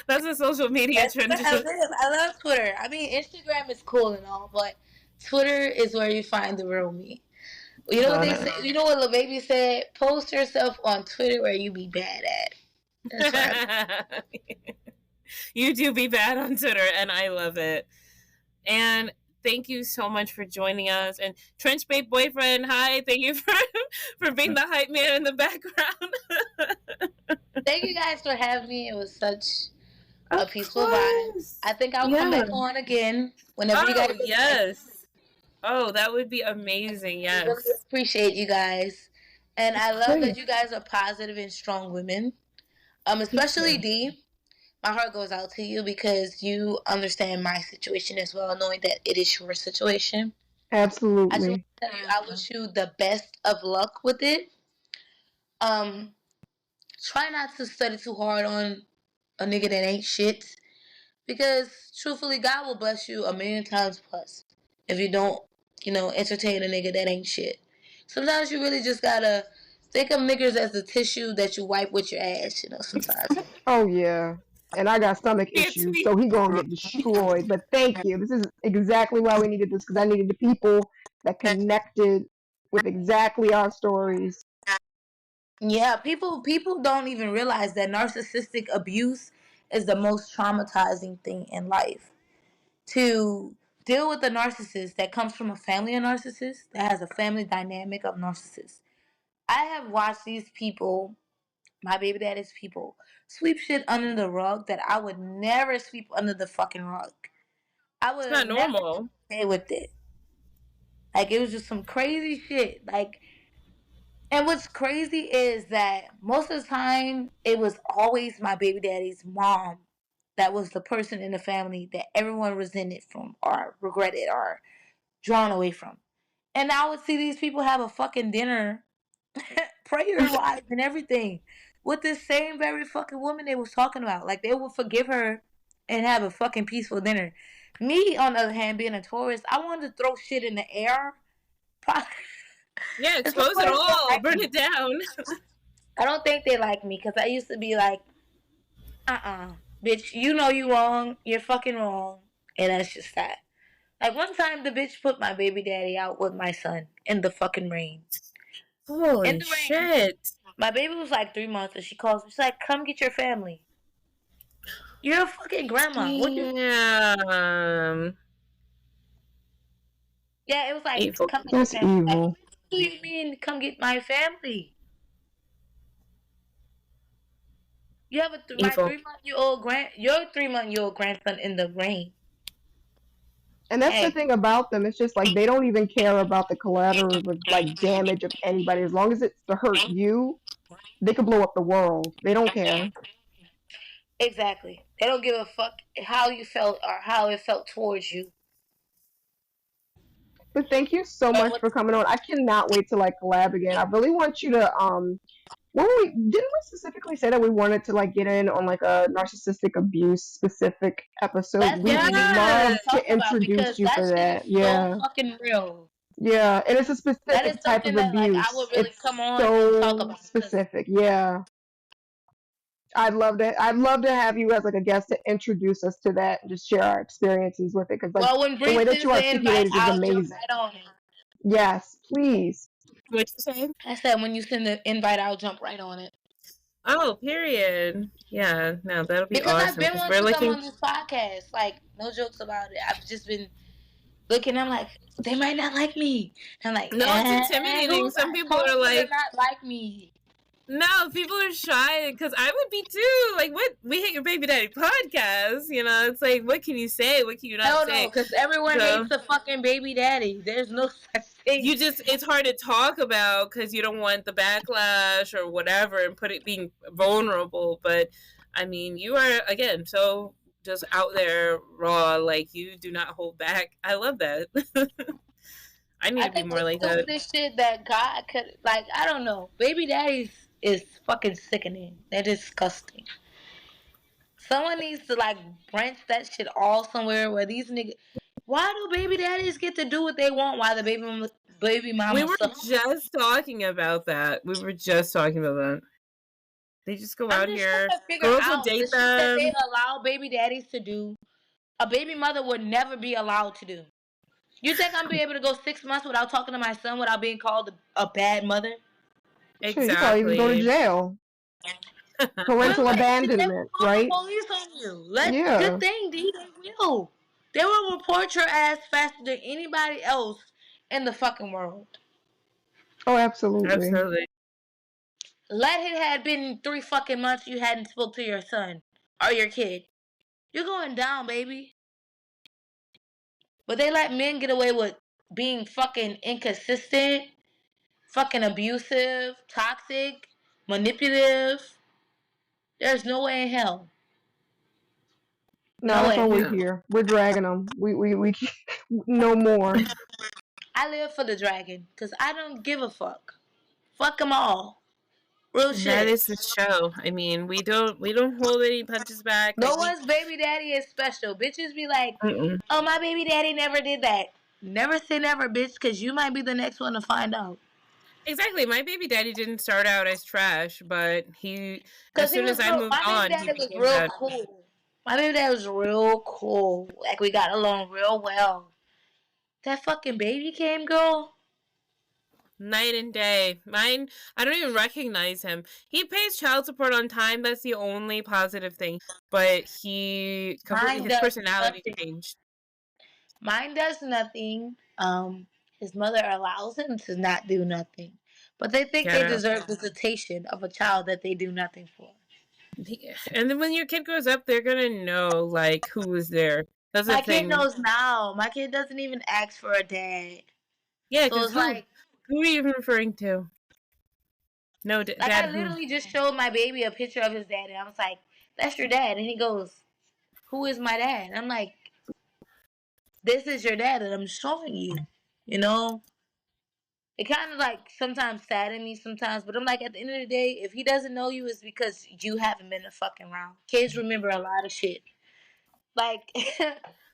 That's the social media That's where I trenches. live. I love Twitter. I mean, Instagram is cool and all, but Twitter is where you find the real me. You know what Got they it. say? You know what Lil Baby said? Post yourself on Twitter where you be bad at. That's right. You do be bad on Twitter, and I love it. And thank you so much for joining us. And Trench Babe Boyfriend, hi, thank you for being the hype man in the background. Thank you guys for having me. It was such a Of peaceful vibe. course. I think I'll come Yeah. back on again whenever you Oh, guys. yes. Oh, that would be amazing. I Yes. really appreciate you guys, and I love Great. that you guys are positive and strong women. Especially D. My heart goes out to you because you understand my situation as well, knowing that it is your situation. I just want Absolutely. to tell you, I wish you the best of luck with it. Um, Try not to study too hard on a nigga that ain't shit, because truthfully, God will bless you a million times plus if you don't, you know, entertain a nigga that ain't shit. Sometimes you really just gotta think of niggas as the tissue that you wipe with your ass, you know, sometimes. Oh yeah. And I got stomach It's issues, me. so he gonna get destroyed. But thank you. This is exactly why we needed this, because I needed the people that connected with exactly our stories. Yeah, people don't even realize that narcissistic abuse is the most traumatizing thing in life. To deal with a narcissist that comes from a family of narcissists, that has a family dynamic of narcissists. I have watched these people, my baby daddy's people, sweep shit under the rug that I would never sweep under the fucking rug. I It's would not have never normal. stay with it. Like it was just some crazy shit. Like, and what's crazy is that most of the time it was always my baby daddy's mom that was the person in the family that everyone resented from or regretted or drawn away from. And I would see these people have a fucking dinner, prayer wise and everything, with this same very fucking woman they was talking about. Like they would forgive her and have a fucking peaceful dinner. Me, on the other hand, being a Taurus, I wanted to throw shit in the air. Yeah, It's expose it always all. like, Burn it down. I don't think they like me because I used to be like, bitch, you know you wrong. You're fucking wrong. And that's just that. Like one time the bitch put my baby daddy out with my son in the fucking rain. In Holy the rain. shit. My baby was like 3 months and she calls me. She's like, come get your family. You're a fucking grandma. What you... Damn. Yeah, it was like, Evil. come get your That's family. Like, evil. what do you mean, come get my family? You have my Evil. 3-month-old your 3-month-old grandson in the rain. And that's the Hey, thing about them. It's just like they don't even care about the collateral like damage of anybody. As long as it's to hurt you, they could blow up the world. They don't care. exactly. They don't give a fuck how you felt or how it felt towards you. But thank you so Or much what... for coming on. I cannot wait to like collab again. I really want you to Well, didn't we specifically say that we wanted to like get in on like a narcissistic abuse specific episode? That's We what would we need to love Yes. fucking talk to about because introduce you that for shit is that. so Yeah. fucking real. Yeah, and it's a That is specific type something of that like I abuse. would really It's come on and talk so about. specific. Yeah. I'd love to have you as like a guest to introduce us to that and just share our experiences with it because like Well, when the Bree way that sends you the invite, articulated is I'll jump amazing. right on it. Yes, please. What'd you say? I said when you send the invite, I'll jump right on it. Oh, period. Yeah, no, that'll be Because I've awesome. been Because wanting we're to come looking. on this podcast. Like, no jokes about it. I've just been looking. I'm like, they might not like me. I'm like, No, it's intimidating. who's Some people told are you to like, not like me? no, people are shy because I would be too. Like, what? We Hate Your Baby Daddy podcast. You know, it's like, what can you say? What can you not Hell say? no, because everyone So hates the fucking baby daddy. There's no such thing. it's hard to talk about because you don't want the backlash or whatever and put it being vulnerable. But I mean, you are, again, so just out there raw. Like, you do not hold back. I love that. I need I to be think more the like that. stupidest shit that God could, like, I don't know. Baby daddies is fucking sickening. They're disgusting. Someone needs to like branch that shit all somewhere where these niggas. Why do baby daddies get to do what they want while the baby We mama were suffers? just talking about that. They just go I'm out just trying here. to figure Girls will out the date shit that they them. allow baby daddies to do. A baby mother would never be allowed to do. You think I'm be able to go 6 months without talking to my son without being called a bad mother? Sure, you probably even go to Exactly. jail. Well, Parental they will abandonment, call the right? police on you. Yeah. Good thing, D. They will. They will report your ass faster than anybody else in the fucking world. Oh, absolutely. Absolutely. Let it had been 3 fucking months you hadn't spoke to your son or your kid. You're going down, baby. But they let men get away with being fucking inconsistent, fucking abusive, toxic, manipulative. There's no way in hell. No, No that's way. why we're Yeah. here. We're dragging them. We no more. I live for the dragon because I don't give a fuck. Fuck them all. Real And that shit. is the show. I mean, we don't hold any punches back. No Like, one's baby daddy is special. Bitches be like, mm-mm. oh, my baby daddy never did that. Never say never, bitch, because you might be the next one to find out. Exactly. My baby daddy didn't start out as trash, but as Because soon as I moved my baby on, he daddy was became real that. cool. My baby daddy was real cool. Like, we got along real well. That fucking baby came, girl. Night and day. Mine, I don't even recognize him. He pays child support on time. That's the only positive thing. But his Does personality nothing. changed. Mine does nothing. His mother allows him to not do nothing. But they think they Yeah. deserve visitation of a child that they do nothing for. And then when your kid grows up, they're gonna know like who was there. That's the My kid thing. knows now. My kid doesn't even ask for a dad. Yeah, So because it's like who are you even referring to? No, I dad. Who? literally just showed my baby a picture of his dad, and I was like, "That's your dad," and he goes, "Who is my dad?" And I'm like, "This is your dad that I'm showing you." You know, it kind of like sometimes saddens me sometimes, but I'm like, at the end of the day, if he doesn't know you, it's because you haven't been a fucking round. Kids remember a lot of shit. Like,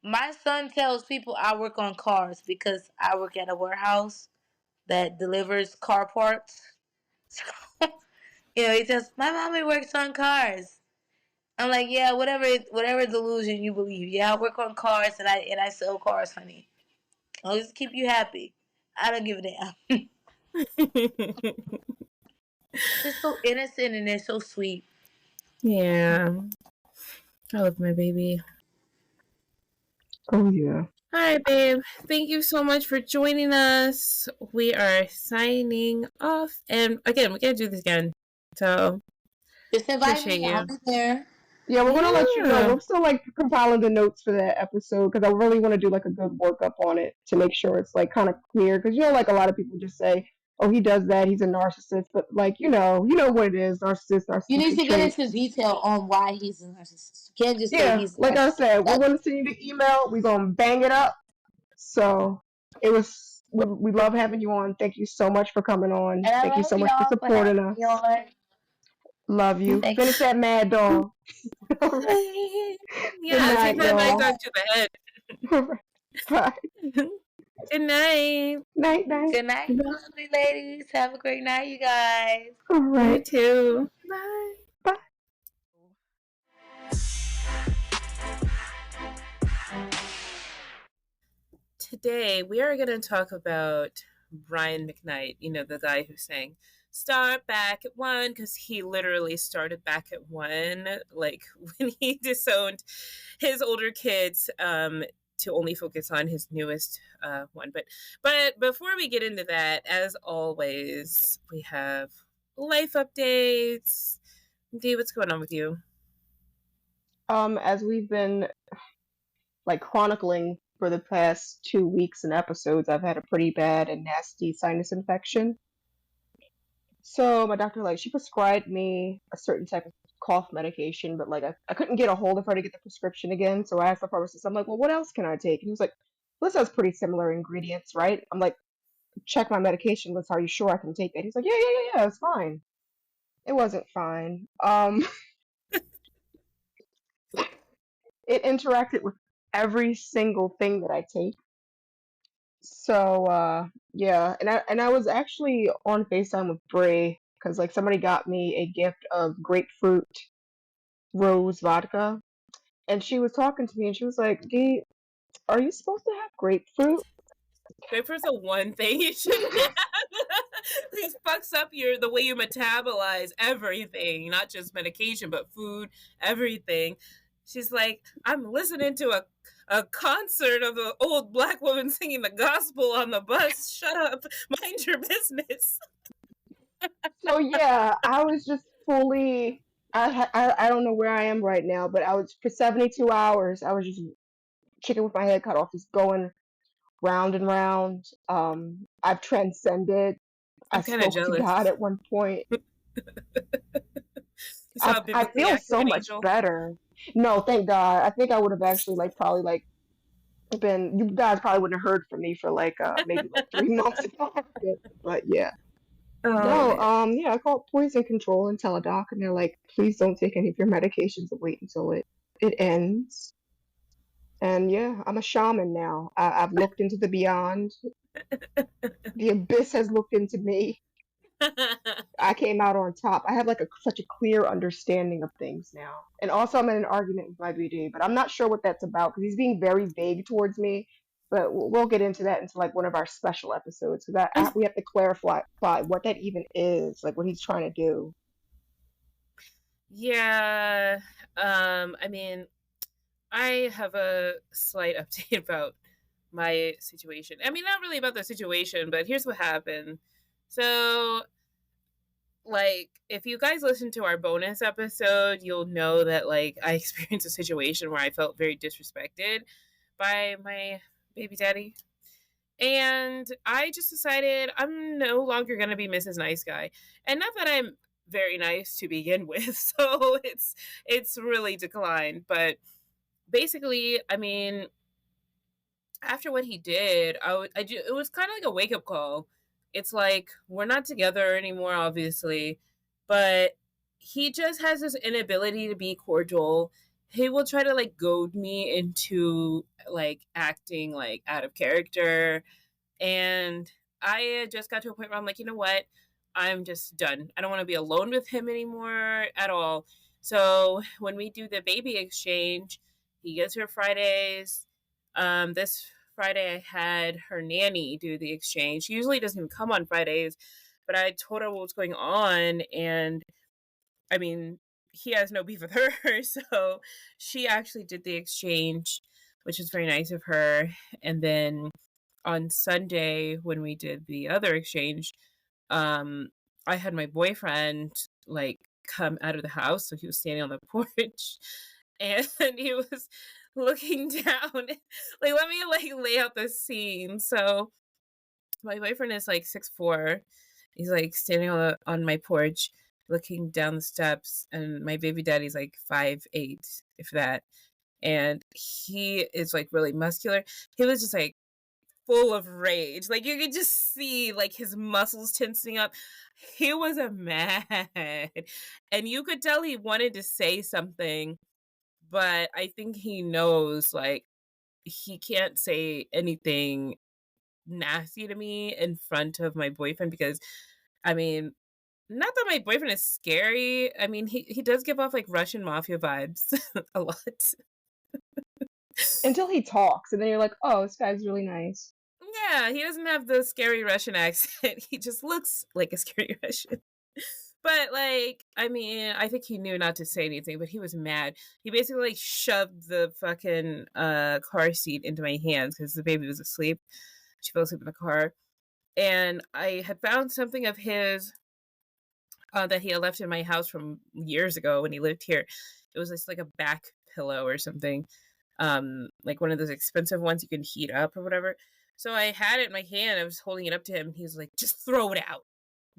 my son tells people I work on cars because I work at a warehouse that delivers car parts. You know, he says, my mommy works on cars. I'm like, yeah, whatever delusion you believe. Yeah, I work on cars and I sell cars, honey. I'll just keep you happy. I don't give a damn. They're so innocent and they're so sweet. Yeah. I love my baby. Oh yeah. All right, babe. Thank you so much for joining us. We are signing off. And again, we gotta do this again. So Just invite appreciate me. I'll you. be there. Yeah, we're gonna let you know. Yeah. We're still like compiling the notes for that episode because I really want to do like a good workup on it to make sure it's like kind of clear. Because like a lot of people just say, "Oh, he does that. He's a narcissist," but like you know what it is: You need narcissistic to get traits. into detail on why he's a narcissist. You can't just say Yeah, he's a like I narcissist. said, we're gonna send you the email. We're gonna bang it up. So we love having you on. Thank you so much for coming on. And I Thank you love so much for y'all for supporting having us. me on. Love you. Thank Finish that mad dog. All right. Yeah, Good take night, that y'all. back to the head. All right. Bye. Good night. Night, night. Good night, lovely ladies. Have a great night, you guys. All You right. too. Bye. Bye. Today we are going to talk about Brian McKnight, you know, the guy who sang Start Back at One, because he literally started back at one, like when he disowned his older kids to only focus on his newest one. But before we get into that, as always, we have life updates. Dee, what's going on with you? As we've been like chronicling for the past 2 weeks and episodes, I've had a pretty bad and nasty sinus infection. So my doctor, like, she prescribed me a certain type of cough medication, but like I couldn't get a hold of her to get the prescription again. So I asked the pharmacist, I'm like, well, what else can I take? And he was like, well, this has pretty similar ingredients, right? I'm like, check my medication list. Are you sure I can take that? He's like, yeah, it's fine. It wasn't fine. It interacted with every single thing that I take. So yeah, and I was actually on FaceTime with Bray because like somebody got me a gift of grapefruit rose vodka, and she was talking to me and she was like, "Dee, are you supposed to have grapefruit?" Grapefruit's the one thing you shouldn't have. It fucks up the way you metabolize everything, not just medication, but food, everything. She's like, I'm listening to a concert of an old black woman singing the gospel on the bus. Shut up, mind your business. So yeah, I was just fully. I don't know where I am right now, but I was for 72 hours. I was just chicken with my head cut off, just going round and round. I've transcended. I I'm kind of spoke to jealous. God at one point. You saw a I biblically feel so accurate much angel. better. No, thank God. I think I would have actually probably been. You guys probably wouldn't have heard from me for maybe 3 months. But yeah. No, Man. yeah, I called poison control and teledoc, and they're like, please don't take any of your medications and wait until it ends. And yeah, I'm a shaman now. I've looked into the beyond. The abyss has looked into me. I came out on top. I have such a clear understanding of things now. And also, I'm in an argument with my BD, but I'm not sure what that's about because he's being very vague towards me. But we'll get into that into like one of our special episodes because we have to clarify what that even is, like what he's trying to do. Yeah. I mean, I have a slight update about my situation. I mean, not really about the situation, but here's what happened. So, like, if you guys listen to our bonus episode, you'll know that, like, I experienced a situation where I felt very disrespected by my baby daddy. And I just decided I'm no longer going to be Mrs. Nice Guy. And not that I'm very nice to begin with, so it's really declined. But basically, I mean, after what he did, it was kind of like a wake up call. It's like we're not together anymore, obviously, but he just has this inability to be cordial. He will try to like goad me into like acting like out of character, and I just got to a point where I'm like, you know what? I'm just done. I don't want to be alone with him anymore at all. So when we do the baby exchange, he gets her Fridays. This Friday I had her nanny do the exchange. She usually doesn't even come on Fridays, but I told her what was going on, and I mean, he has no beef with her, so she actually did the exchange, which was very nice of her. And then on Sunday when we did the other exchange, um I had my boyfriend like come out of the house, so he was standing on the porch and he was looking down. Like, let me like lay out the scene. So my boyfriend is like 6'4". He's like standing on my porch looking down the steps, and my baby daddy's like 5'8", if that. And he is like really muscular. He was just like full of rage. Like, you could just see like his muscles tensing up. He was a mad. And you could tell he wanted to say something, but I think he knows like he can't say anything nasty to me in front of my boyfriend, because I mean, not that my boyfriend is scary. I mean, he does give off like Russian mafia vibes a lot. Until he talks, and then you're like, oh, this guy's really nice. Yeah, he doesn't have the scary Russian accent. He just looks like a scary Russian. But like, I mean, I think he knew not to say anything, but he was mad. He basically like shoved the fucking car seat into my hands because the baby was asleep. She fell asleep in the car. And I had found something of his that he had left in my house from years ago when he lived here. It was just like a back pillow or something. Like one of those expensive ones you can heat up or whatever. So I had it in my hand. I was holding it up to him. And he was like, just throw it out.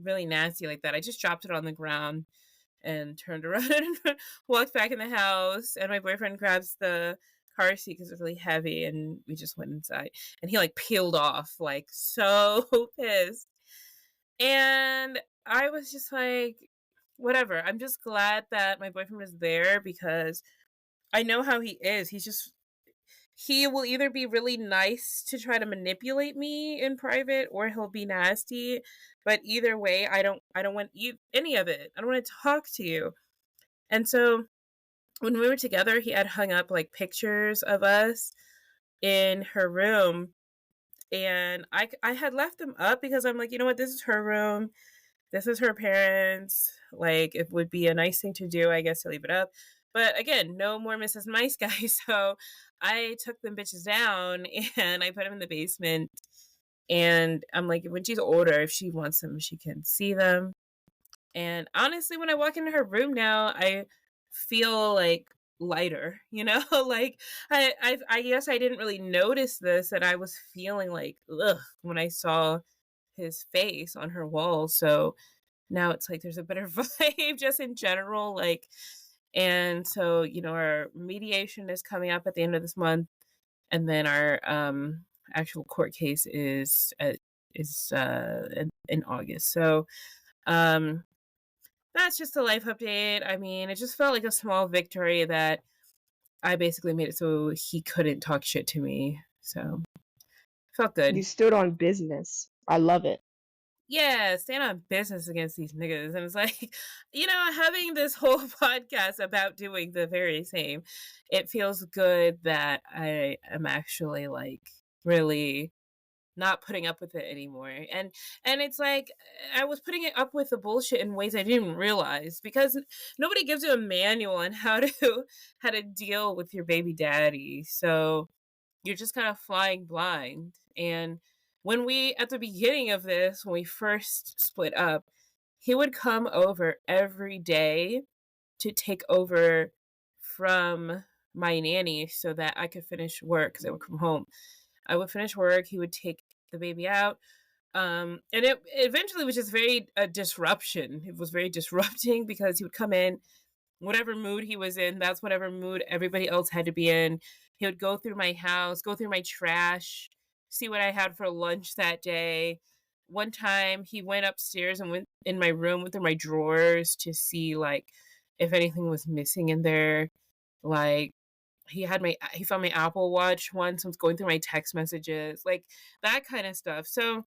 Really nasty like that. I just dropped it on the ground and turned around and walked back in the house. And my boyfriend grabs the car seat because it's really heavy. And we just went inside. And he like peeled off, like so pissed. And I was just like, whatever. I'm just glad that my boyfriend was there, because I know how he is. He will either be really nice to try to manipulate me in private, or he'll be nasty. But either way, I don't want any of it. I don't want to talk to you. And so when we were together, he had hung up like pictures of us in her room, and I had left them up because I'm like, you know what, this is her room. This is her parents. Like, it would be a nice thing to do, I guess, to leave it up. But again, no more Mrs. Nice Guy. So I took them bitches down and I put them in the basement. And I'm like, when she's older, if she wants them, she can see them. And honestly, when I walk into her room now, I feel like lighter, you know? Like, I guess I didn't really notice this, and I was feeling like, ugh, when I saw his face on her wall. So now it's like there's a better vibe just in general. Like, and so, you know, our mediation is coming up at the end of this month, and then our actual court case is in August. So that's just a life update. I mean, it just felt like a small victory that I basically made it so he couldn't talk shit to me. So felt good. You stood on business. I love it. Yeah, stand on business against these niggas. And it's like, you know, having this whole podcast about doing the very same, it feels good that I am actually like really not putting up with it anymore. And it's like I was putting it up with the bullshit in ways I didn't even realize, because nobody gives you a manual on how to deal with your baby daddy. So you're just kind of flying blind. And when we, at the beginning of this, when we first split up, he would come over every day to take over from my nanny so that I could finish work, because I would come home. I would finish work, he would take the baby out. And it eventually was just very disruption. It was very disrupting, because he would come in, whatever mood he was in, that's whatever mood everybody else had to be in. He would go through my house, go through my trash, see what I had for lunch that day. One time he went upstairs and went in my room, went through my drawers to see like if anything was missing in there. Like, he found my Apple Watch once and was going through my text messages, like that kind of stuff. So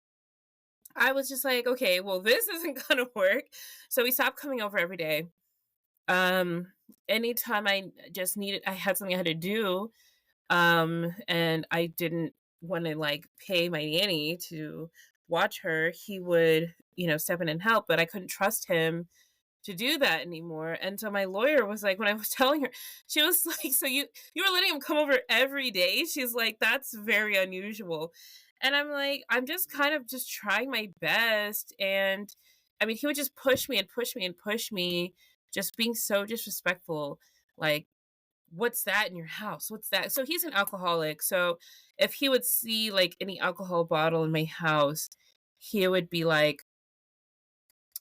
I was just like, okay, well, this isn't gonna work. So we stopped coming over every day. Um, Anytime I had something I had to do, and I didn't want to like pay my nanny to watch her, he would, step in and help, but I couldn't trust him to do that anymore. And so my lawyer was like, when I was telling her, she was like, so you were letting him come over every day? She's like, that's very unusual. And I'm like, I'm just kind of just trying my best. And I mean, he would just push me and push me and push me, just being so disrespectful. Like, what's that in your house? What's that? So he's an alcoholic. So if he would see like any alcohol bottle in my house, he would be like,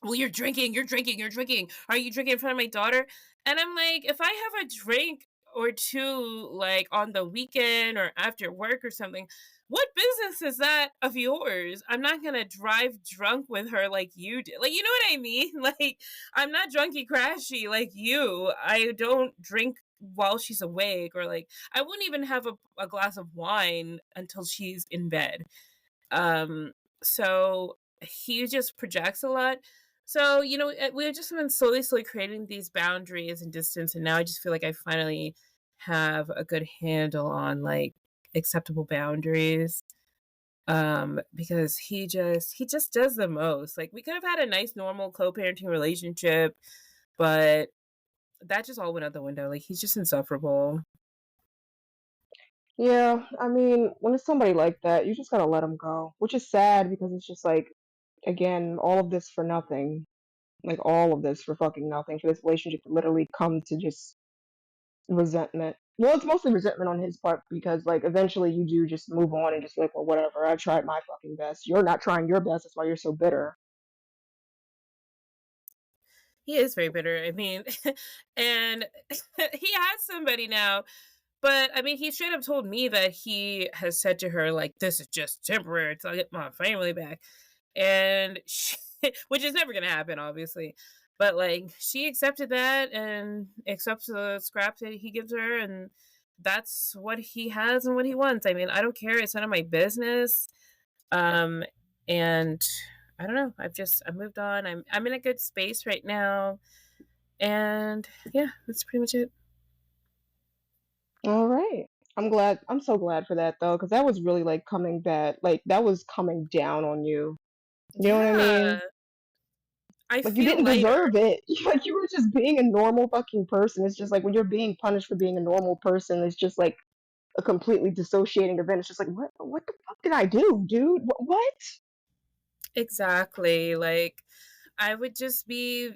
well, you're drinking, you're drinking, you're drinking. Are you drinking in front of my daughter? And I'm like, if I have a drink or two, like on the weekend or after work or something, what business is that of yours? I'm not going to drive drunk with her like you did. Like, you know what I mean? Like, I'm not drunky crashy like you. I don't drink while she's awake, or like, I wouldn't even have a glass of wine until she's in bed. Um, so he just projects a lot. So, we've just been slowly creating these boundaries and distance. And now I just feel like I finally have a good handle on like acceptable boundaries. Because he just does the most. Like, we could have had a nice, normal co-parenting relationship, but that just all went out the window. Like, he's just insufferable. Yeah, I mean, when it's somebody like that, you just gotta let them go, which is sad because it's just like, again, all of this for nothing. Like, all of this for fucking nothing, for this relationship to literally come to just resentment. Well, it's mostly resentment on his part because, like, eventually you do just move on and just be like, well, whatever, I tried my fucking best. You're not trying your best, that's why you're so bitter. He is very bitter. I mean, and he has somebody now. But I mean, he straight up told me that he has said to her, like, this is just temporary until I get my family back. And she, which is never going to happen, obviously. But like, she accepted that and accepts the scraps that he gives her. And that's what he has and what he wants. I mean, I don't care. It's none of my business. Um, and I don't know. I moved on. I'm in a good space right now. And yeah, that's pretty much it. All right. I'm so glad for that though, because that was really like coming bad, like that was coming down on you. You know what I Yeah, mean? I Like you feel didn't lighter. deserve it. Like you were just being a normal fucking person. It's just like when you're being punished for being a normal person, it's just like a completely dissociating event. It's just like what the fuck did I do, dude? What? Exactly. Like, I would just be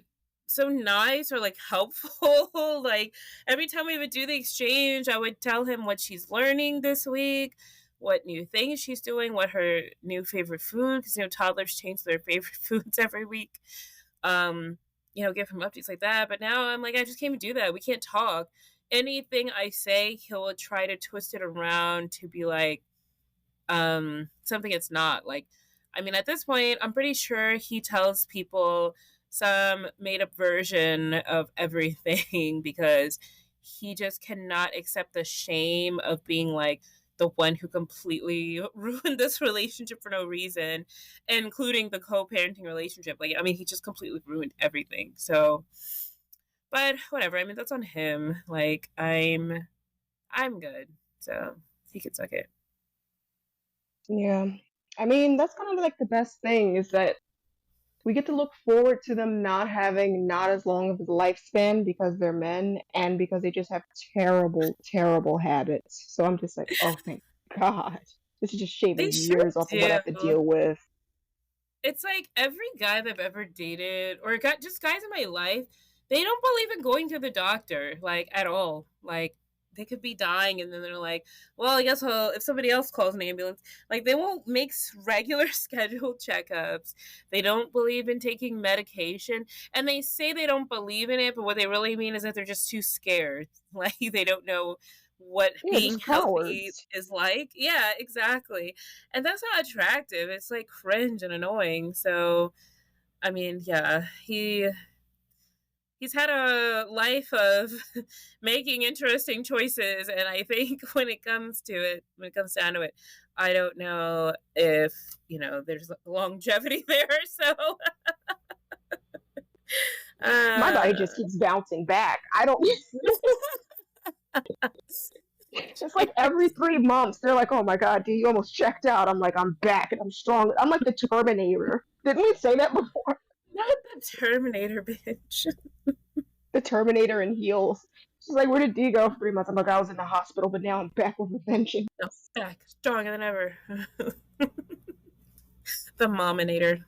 so nice or like helpful. Like, every time we would do the exchange, I would tell him what she's learning this week, what new things she's doing, what her new favorite food, because toddlers change their favorite foods every week. Um, give him updates like that. But now I'm like, I just can't even do that. We can't talk. Anything I say, he'll try to twist it around to be like, something it's not. Like, I mean, at this point I'm pretty sure he tells people some made up version of everything because he just cannot accept the shame of being like the one who completely ruined this relationship for no reason, including the co-parenting relationship. Like, I mean, he just completely ruined everything. So, but whatever, I mean, that's on him. Like, I'm good, so he can suck it. Yeah. I mean, that's kind of like the best thing is that we get to look forward to them not having not as long of a lifespan because they're men and because they just have terrible, terrible habits. So I'm just like, oh, thank God. This is just They shaving sure years off of what I do. have to deal with. It's like every guy that I've ever dated, or got just guys in my life, they don't believe in going to the doctor, like, at all. Like, they could be dying, and then they're like, well, I guess if somebody else calls an ambulance, like, they won't make regular scheduled checkups. They don't believe in taking medication, and they say they don't believe in it, but what they really mean is that they're just too scared. Like, they don't know what Yeah, being just healthy cowards. is like. Yeah, exactly. And that's not attractive. It's like cringe and annoying. So, I mean, yeah, he's had a life of making interesting choices, and I think when it comes down to it, I don't know if, there's longevity there. So My body just keeps bouncing back. I don't. It's like every 3 months, they're like, "Oh my god, dude, you almost checked out." I'm like, "I'm back and I'm strong." I'm like the Terminator. Didn't we say that before? Not the Terminator, bitch. The Terminator in heels. She's like, "Where did D go for 3 months?" I'm like, "I was in the hospital, but now I'm back with a vengeance." No, back stronger than ever. The Mominator.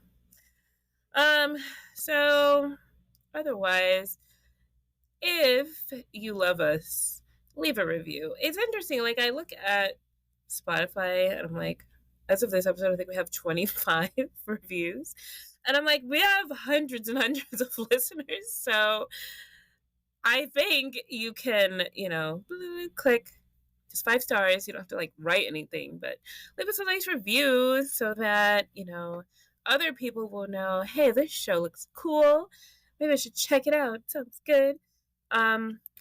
So otherwise, if you love us, leave a review. It's interesting. Like, I look at Spotify and I'm like, as of this episode, I think we have 25 reviews. And I'm like, we have hundreds and hundreds of listeners. So I think you can, click just 5 stars. You don't have to like write anything, but leave us a nice review so that, other people will know, hey, this show looks cool. Maybe I should check it out. Sounds good.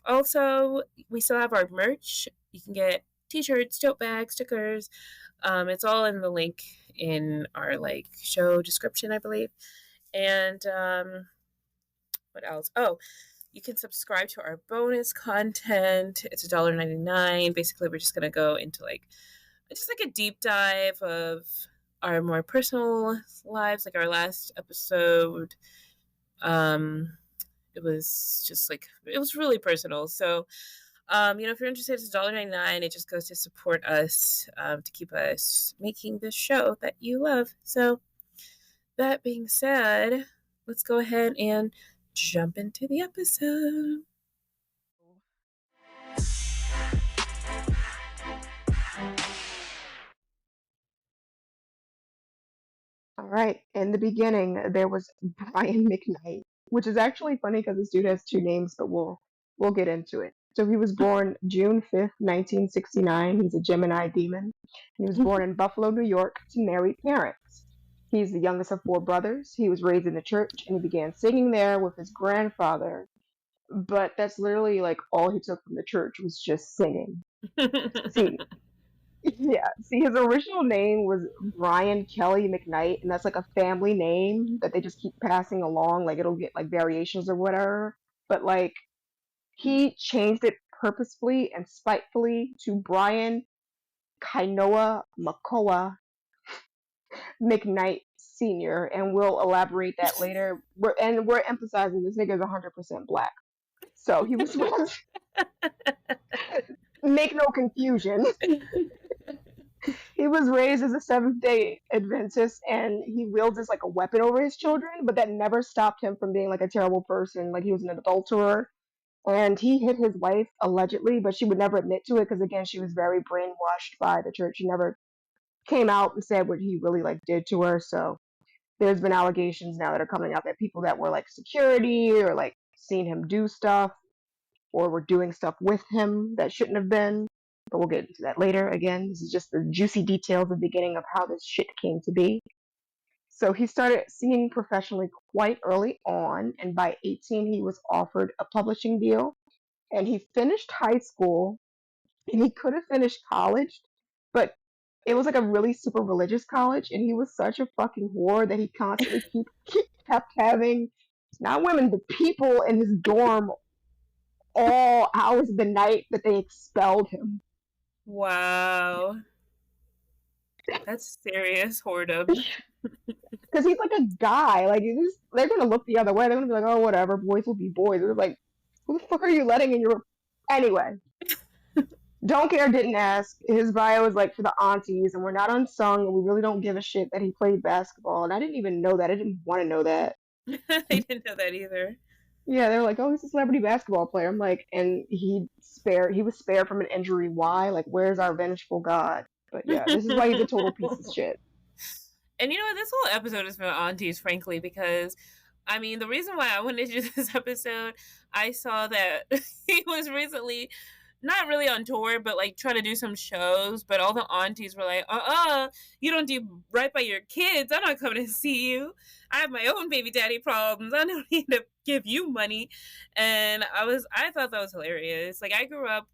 Also, we still have our merch. You can get t-shirts, tote bags, stickers. It's all in the link in our show description, I believe. And what else? Oh, you can subscribe to our bonus content. It's $1.99. Basically, we're just gonna go into just a deep dive of our more personal lives. Like our last episode, it was just it was really personal. So, if you're interested, it's $1.99. It just goes to support us, to keep us making this show that you love. So, that being said, let's go ahead and jump into the episode. All right. In the beginning, there was Brian McKnight, which is actually funny because this dude has 2 names, but we'll get into it. So he was born June 5th, 1969. He's a Gemini demon. He was born in Buffalo, New York, to married parents. He's the youngest of 4 brothers. He was raised in the church, and he began singing there with his grandfather. But that's literally all he took from the church was just singing. See, yeah. See, his original name was Brian Kelly McKnight, and that's a family name that they just keep passing along. It'll get variations or whatever. But he changed it purposefully and spitefully to Brian Kainoa Makoa McKnight Sr., and we'll elaborate that later. We're emphasizing this nigga is 100% black. So he was make no confusion. He was raised as a Seventh-day Adventist, and he wields a weapon over his children, but that never stopped him from being a terrible person. He was an adulterer, and he hit his wife allegedly, but she would never admit to it because, again, she was very brainwashed by the church. She never came out and said what he really did to her. So there's been allegations now that are coming out that people that were security or seen him do stuff or were doing stuff with him that shouldn't have been. But we'll get into that later. Again, this is just the juicy details of the beginning of how this shit came to be. So he started singing professionally quite early on, and by 18 he was offered a publishing deal, and he finished high school, and he could have finished college, but it was a really super religious college, and he was such a fucking whore that he constantly kept having, not women, but people in his dorm all hours of the night that they expelled him. Wow. That's serious whoredom. Because he's a guy. They're going to look the other way. They're going to be oh, whatever, boys will be boys. They're who the fuck are you letting in your... Anyway. Don't care, didn't ask. His bio is for the aunties, and we're not unsung, and we really don't give a shit that he played basketball. And I didn't even know that. I didn't want to know that. I didn't know that either. Yeah, they're oh, he's a celebrity basketball player. I'm and he was spared from an injury. Why? Where's our vengeful God? But yeah, this is why he's a total piece of shit. And this whole episode is about aunties, frankly, because the reason why I wanted to do this episode, I saw that he was recently not really on tour, but trying to do some shows, but all the aunties were you don't do right by your kids. I'm not coming to see you. I have my own baby daddy problems. I don't need to give you money. And I thought that was hilarious. I grew up,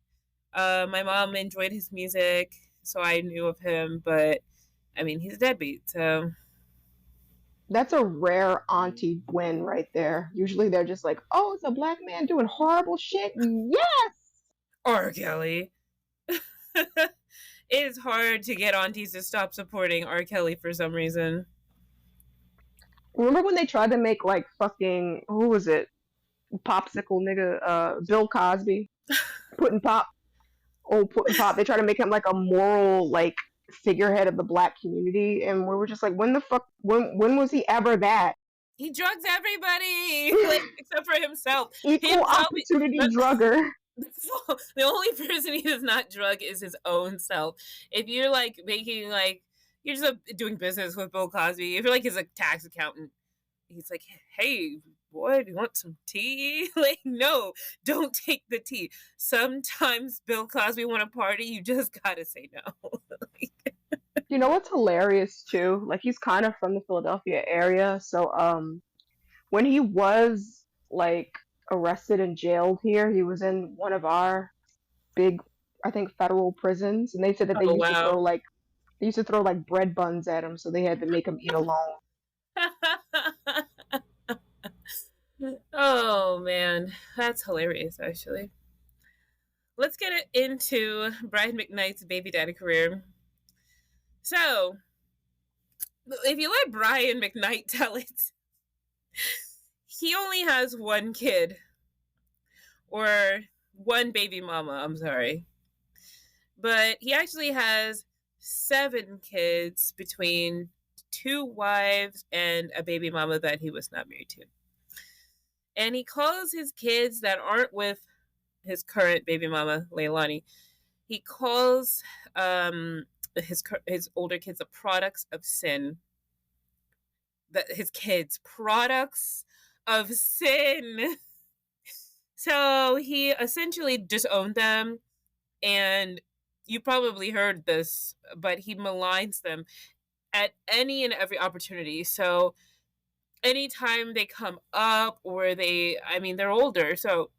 my mom enjoyed his music. so I knew of him, but I mean, he's a deadbeat, so. That's a rare auntie win right there. Usually they're just like, oh, it's a black man doing horrible shit. Yes! R. Kelly. It is hard to get aunties to stop supporting R. Kelly for some reason. Remember when they tried to make like fucking, who was it? Popsicle nigga, Bill Cosby? Puddin' Pop. Old Puddin' Pop. They tried to make him like a moral, like, figurehead of the black community. And we were just like, when the fuck, when was he ever that? He drugs everybody, like, except for himself. Equal opportunity drugger. The only person he does not drug is his own self. If you're like making like you're just doing business with Bill Cosby, if you're like his like tax accountant, he's like, hey boy, do you want some tea? Like, no, don't take the tea. Sometimes Bill Cosby want a party, you just gotta say no. You know what's hilarious too? Like, he's kind of from the Philadelphia area, so when he was like arrested and jailed here, he was in one of our big, I think, federal prisons, and they said that they used to throw like bread buns at him, so they had to make him eat alone. Oh man, that's hilarious actually. Let's get it into Brian McKnight's baby daddy career. So, if you let Brian McKnight tell it, he only has one kid. Or one baby mama, I'm sorry. But he actually has 7 kids between 2 wives and a baby mama that he was not married to. And he calls his kids that aren't with his current baby mama, Leilani, he calls his older kids the products of sin. That his kids, products of sin. So he essentially disowned them, and you probably heard this, but he maligns them at any and every opportunity. So anytime they come up or they're older, so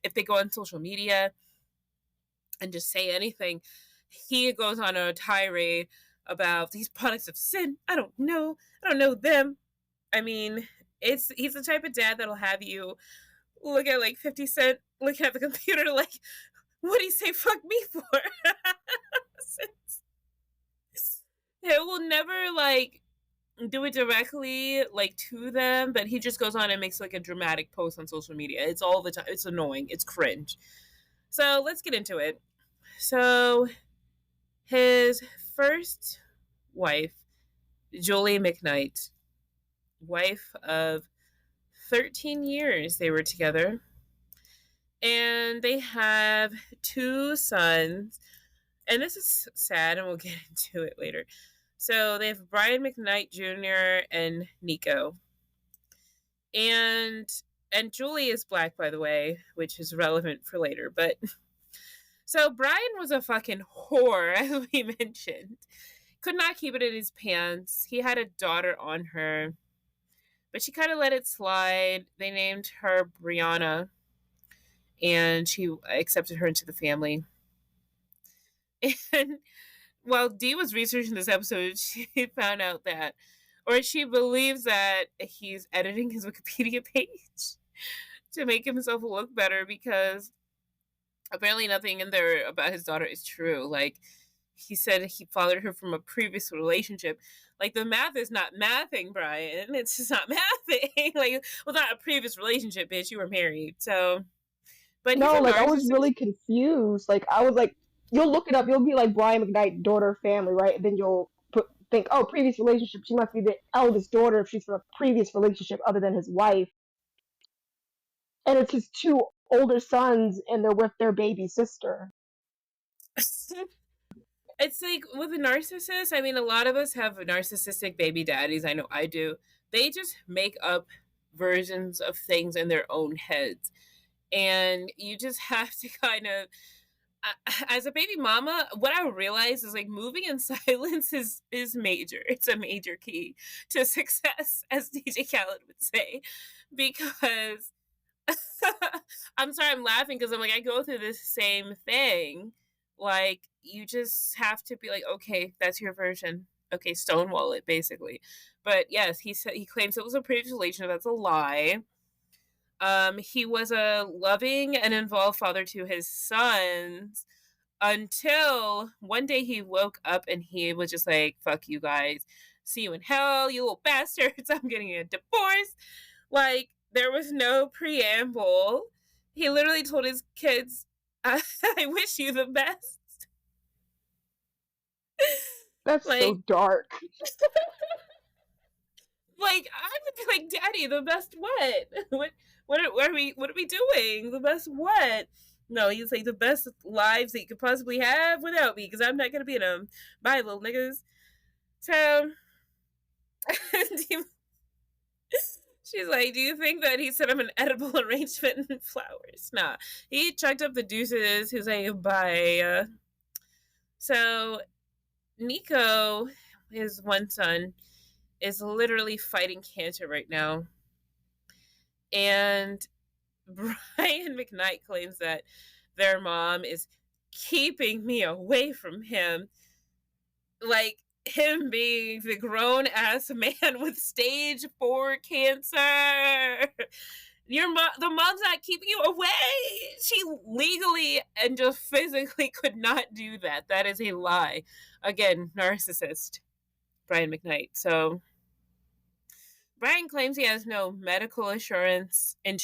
if they go on social media and just say anything, he goes on a tirade about these products of sin. I don't know them. I mean, he's the type of dad that'll have you look at like 50 Cent looking at the computer like, what do you say fuck me for? He will never like do it directly like to them, but he just goes on and makes like a dramatic post on social media. It's all the time. It's annoying. It's cringe. So let's get into it. So his first wife, Julie McKnight, wife of 13 years they were together, and they have 2 sons, and this is sad and we'll get into it later. So they have Brian McKnight Jr. and Nico, and Julie is black, by the way, which is relevant for later. But so Brian was a fucking whore, as we mentioned. Could not keep it in his pants. He had a daughter on her, but she kind of let it slide. They named her Brianna, and she accepted her into the family. And while Dee was researching this episode, she found out that, or she believes that he's editing his Wikipedia page to make himself look better, because apparently nothing in there about his daughter is true. Like, he said he fathered her from a previous relationship. Like, the math is not mathing, Brian. It's just not mathing. Like, well, not a previous relationship, bitch. You were married. So, but no, like, I was really confused. Like, I was like, you'll look it up. You'll be like Brian McKnight, daughter, family, right? And then you'll think, oh, previous relationship. She must be the eldest daughter if she's from a previous relationship other than his wife. And it's his 2 older sons, and they're with their baby sister. It's like with a narcissist, I mean, a lot of us have narcissistic baby daddies. I know I do. They just make up versions of things in their own heads. And you just have to kind of, as a baby mama, what I realize is like moving in silence is major. It's a major key to success, as DJ Khaled would say. Because I'm sorry, I'm laughing because I'm like, I go through this same thing. Like, you just have to be like, okay, that's your version. Okay, stonewall it, basically. But yes, he claims it was a previous relationship. That's a lie. He was a loving and involved father to his sons until one day he woke up and he was just like, fuck you guys. See you in hell, you little bastards. I'm getting a divorce. Like, there was no preamble. He literally told his kids, I wish you the best. That's Like, so dark. like, I would be like, Daddy, the best what? What are we doing? The best what? No, he's like, the best lives that you could possibly have without me, because I'm not gonna be in them. Bye, little niggas. So she's like, do you think that he set up an edible arrangement in flowers? Nah. He chucked up the deuces. He was like, bye. So Nico, his one son, is literally fighting cancer right now. And Brian McKnight claims that their mom is keeping me away from him. Like, him being the grown-ass man with stage 4 cancer. The mom's not keeping you away. She legally and just physically could not do that. That is a lie. Again, narcissist. Brian McKnight. So Brian claims he has no medical insurance, and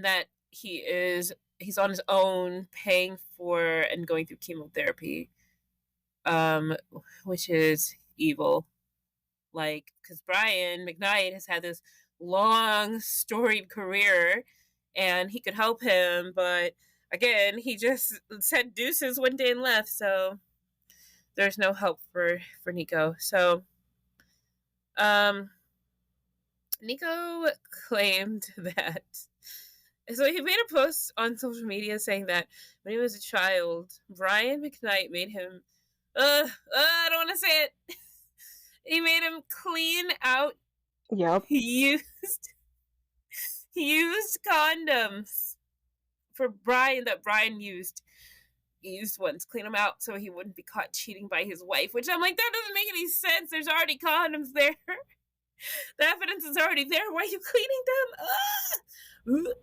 that he's on his own, paying for and going through chemotherapy, which is evil. Like, because Brian McKnight has had this long, storied career, and he could help him, but again, he just said deuces one day and left, so there's no help for Nico. So, Nico claimed that. So he made a post on social media saying that when he was a child, Brian McKnight made him, I don't want to say it. He made him clean out used condoms for Brian that Brian used ones, clean them out so he wouldn't be caught cheating by his wife, which I'm like, that doesn't make any sense. There's already condoms there. The evidence is already there. Why are you cleaning them?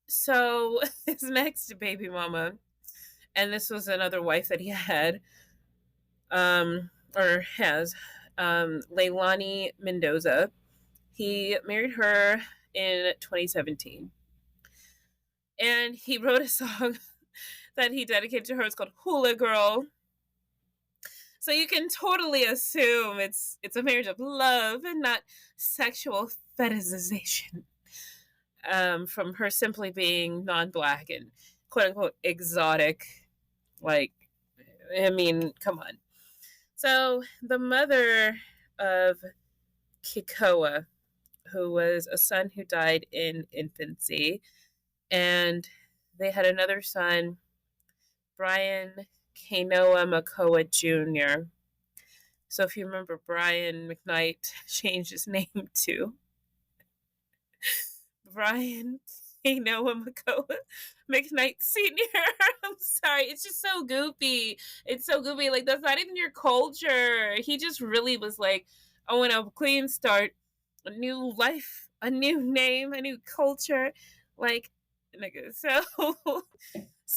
So his next baby mama, and this was another wife that he had, or has, Leilani Mendoza. He married her in 2017. And he wrote a song that he dedicated to her. It's called Hula Girl. So you can totally assume it's a marriage of love and not sexual fetishization. From her simply being non-black and quote-unquote exotic. Like, I mean, come on. So the mother of Kikoa, who was a son who died in infancy, and they had another son, Brian Kanoa Makoa Jr. So if you remember, Brian McKnight changed his name to Brian Kanoa Makoa McKnight Sr. I'm sorry, it's just so goofy. It's so goofy. Like, that's not even your culture. He just really was like, I want a clean start, a new life, a new name, a new culture. Like, nigga, so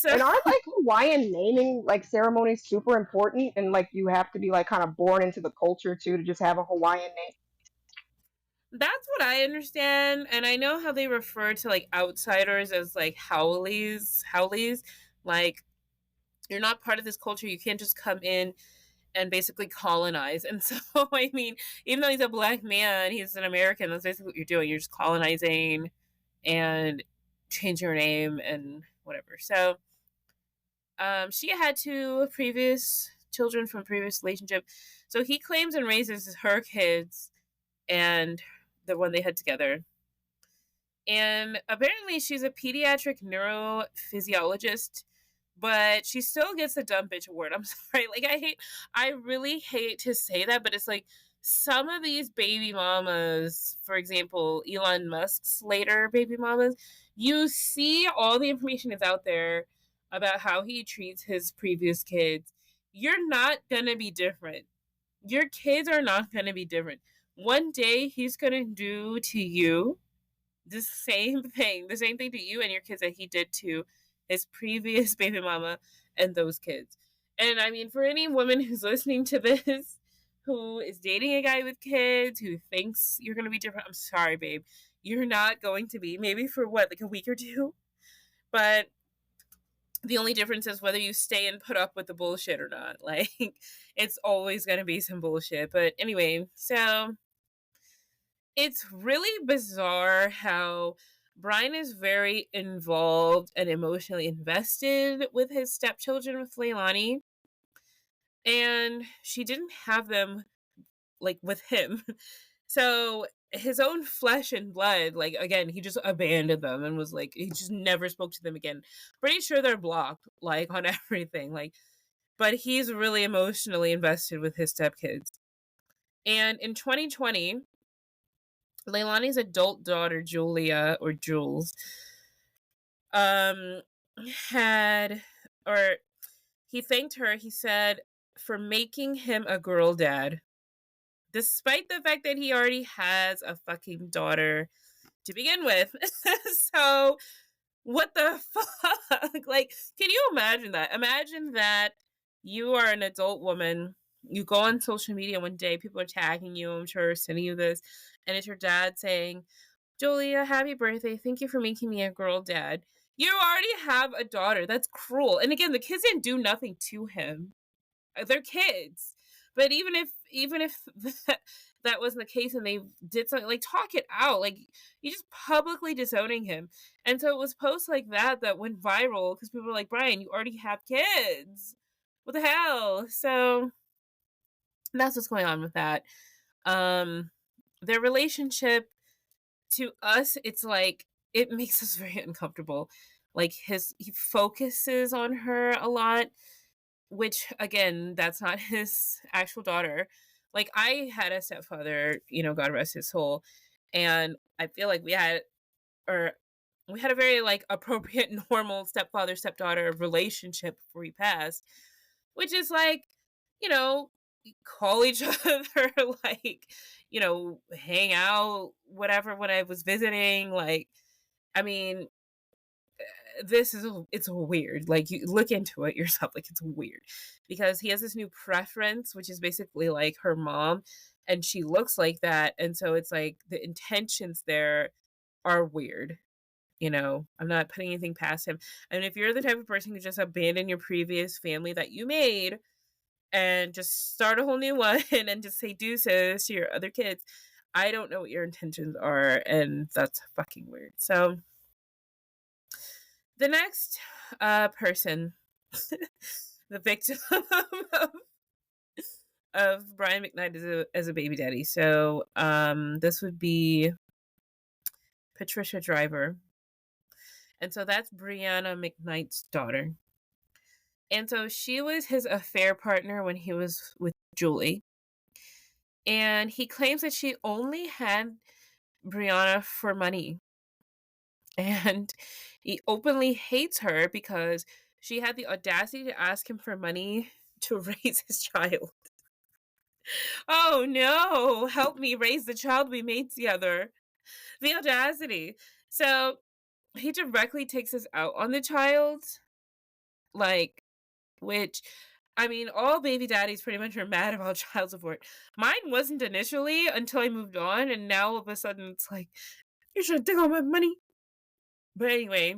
And aren't like Hawaiian naming like ceremonies super important, and like you have to be like kind of born into the culture too to just have a Hawaiian name? that's what I understand, and I know how they refer to like outsiders as like howlies. Like, you're not part of this culture. You can't just come in and basically colonize. And so, I mean, even though he's a black man, he's an American. That's basically what you're doing. You're just colonizing and change your name and whatever. So, she had 2 previous children from previous relationship. So he claims and raises her kids and the one they had together. And apparently she's a pediatric neurophysiologist, but she still gets the dumb bitch award. I'm sorry. Like, I really hate to say that, but it's like some of these baby mamas, for example, Elon Musk's later baby mamas, you see all the information is out there about how he treats his previous kids. You're not gonna be different. Your kids are not gonna be different. One day he's gonna do to you the same thing to you and your kids that he did to his previous baby mama and those kids. And I mean, for any woman who's listening to this, who is dating a guy with kids, who thinks you're going to be different, I'm sorry, babe. You're not going to be. Maybe for what, like a week or two? But the only difference is whether you stay and put up with the bullshit or not. Like, it's always going to be some bullshit. But anyway, so it's really bizarre how Brian is very involved and emotionally invested with his stepchildren with Leilani. And she didn't have them like with him. So his own flesh and blood, like again, he just abandoned them and was like, he just never spoke to them again. Pretty sure they're blocked, like on everything. Like, but he's really emotionally invested with his stepkids. And in 2020, Leilani's adult daughter, Julia, or Jules, had, or he thanked her, he said, for making him a girl dad, despite the fact that he already has a fucking daughter to begin with. So, what the fuck? Like, can you imagine that? Imagine that you are an adult woman. You go on social media one day, people are tagging you, I'm sure, sending you this, and it's your dad saying, Julia, happy birthday. Thank you for making me a girl dad. You already have a daughter. That's cruel. And again, the kids didn't do nothing to him. They're kids. But even if that wasn't the case and they did something, like, talk it out. Like, you just publicly disowning him. And so it was posts like that went viral because people were like, Brian, you already have kids. What the hell? So that's what's going on with that. Their relationship, to us, it's like, it makes us very uncomfortable. Like, he focuses on her a lot, which again, that's not his actual daughter. Like, I had a stepfather, God rest his soul, and I feel like we had a very like appropriate, normal stepfather stepdaughter relationship before he passed, which is like, call each other, like, hang out, whatever, when I was visiting. Like, I mean, it's weird. Like, you look into it yourself, like, it's weird because he has this new preference, which is basically like her mom, and she looks like that. And so it's like the intentions there are weird. I'm not putting anything past him. And if you're the type of person who just abandon your previous family that you made and just start a whole new one and just say deuces to your other kids, I don't know what your intentions are, and that's fucking weird. So the next person, the victim of Brian McKnight as a baby daddy. So this would be Patricia Driver. And so that's Brianna McKnight's daughter. And so she was his affair partner when he was with Julie. And he claims that she only had Brianna for money. And he openly hates her because she had the audacity to ask him for money to raise his child. Oh no, help me raise the child we made together. The audacity. So he directly takes us out on the child. Like, which, I mean, all baby daddies pretty much are mad about child support. Mine wasn't initially until I moved on, and now all of a sudden it's like, you should take all my money. But anyway,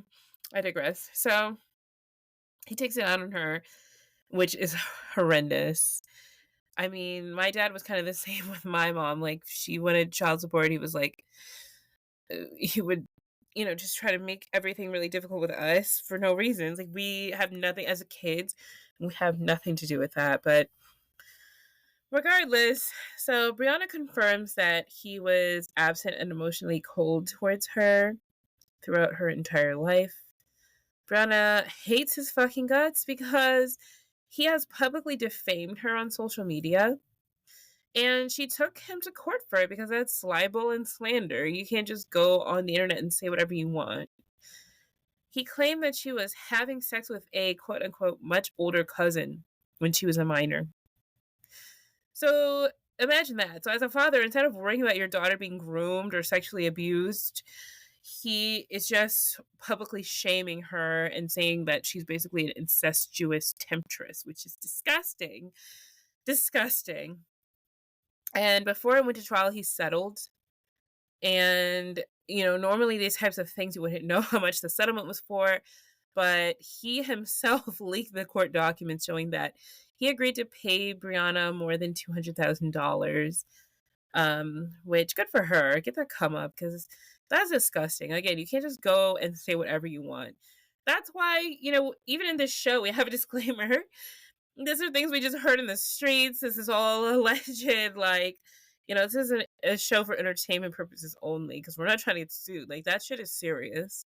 I digress. So he takes it out on her, which is horrendous. I mean, my dad was kind of the same with my mom. Like, she wanted child support. He was like, he would, just try to make everything really difficult with us for no reasons. Like, we have nothing as a kid. We have nothing to do with that. But regardless, so Brianna confirms that he was absent and emotionally cold towards her throughout her entire life. Brianna hates his fucking guts because he has publicly defamed her on social media. And she took him to court for it because that's libel and slander. You can't just go on the internet and say whatever you want. He claimed that she was having sex with a quote unquote much older cousin when she was a minor. So imagine that. So as a father, instead of worrying about your daughter being groomed or sexually abused, he is just publicly shaming her and saying that she's basically an incestuous temptress, which is disgusting. Disgusting. And before it went to trial, he settled. And, normally these types of things, you wouldn't know how much the settlement was for. But he himself leaked the court documents showing that he agreed to pay Brianna more than $200,000, which good for her. Get that come up, because that's disgusting. Again, you can't just go and say whatever you want. That's why, even in this show, we have a disclaimer. These are things we just heard in the streets. This is all alleged. This isn't a show for entertainment purposes only, because we're not trying to get sued. That shit is serious.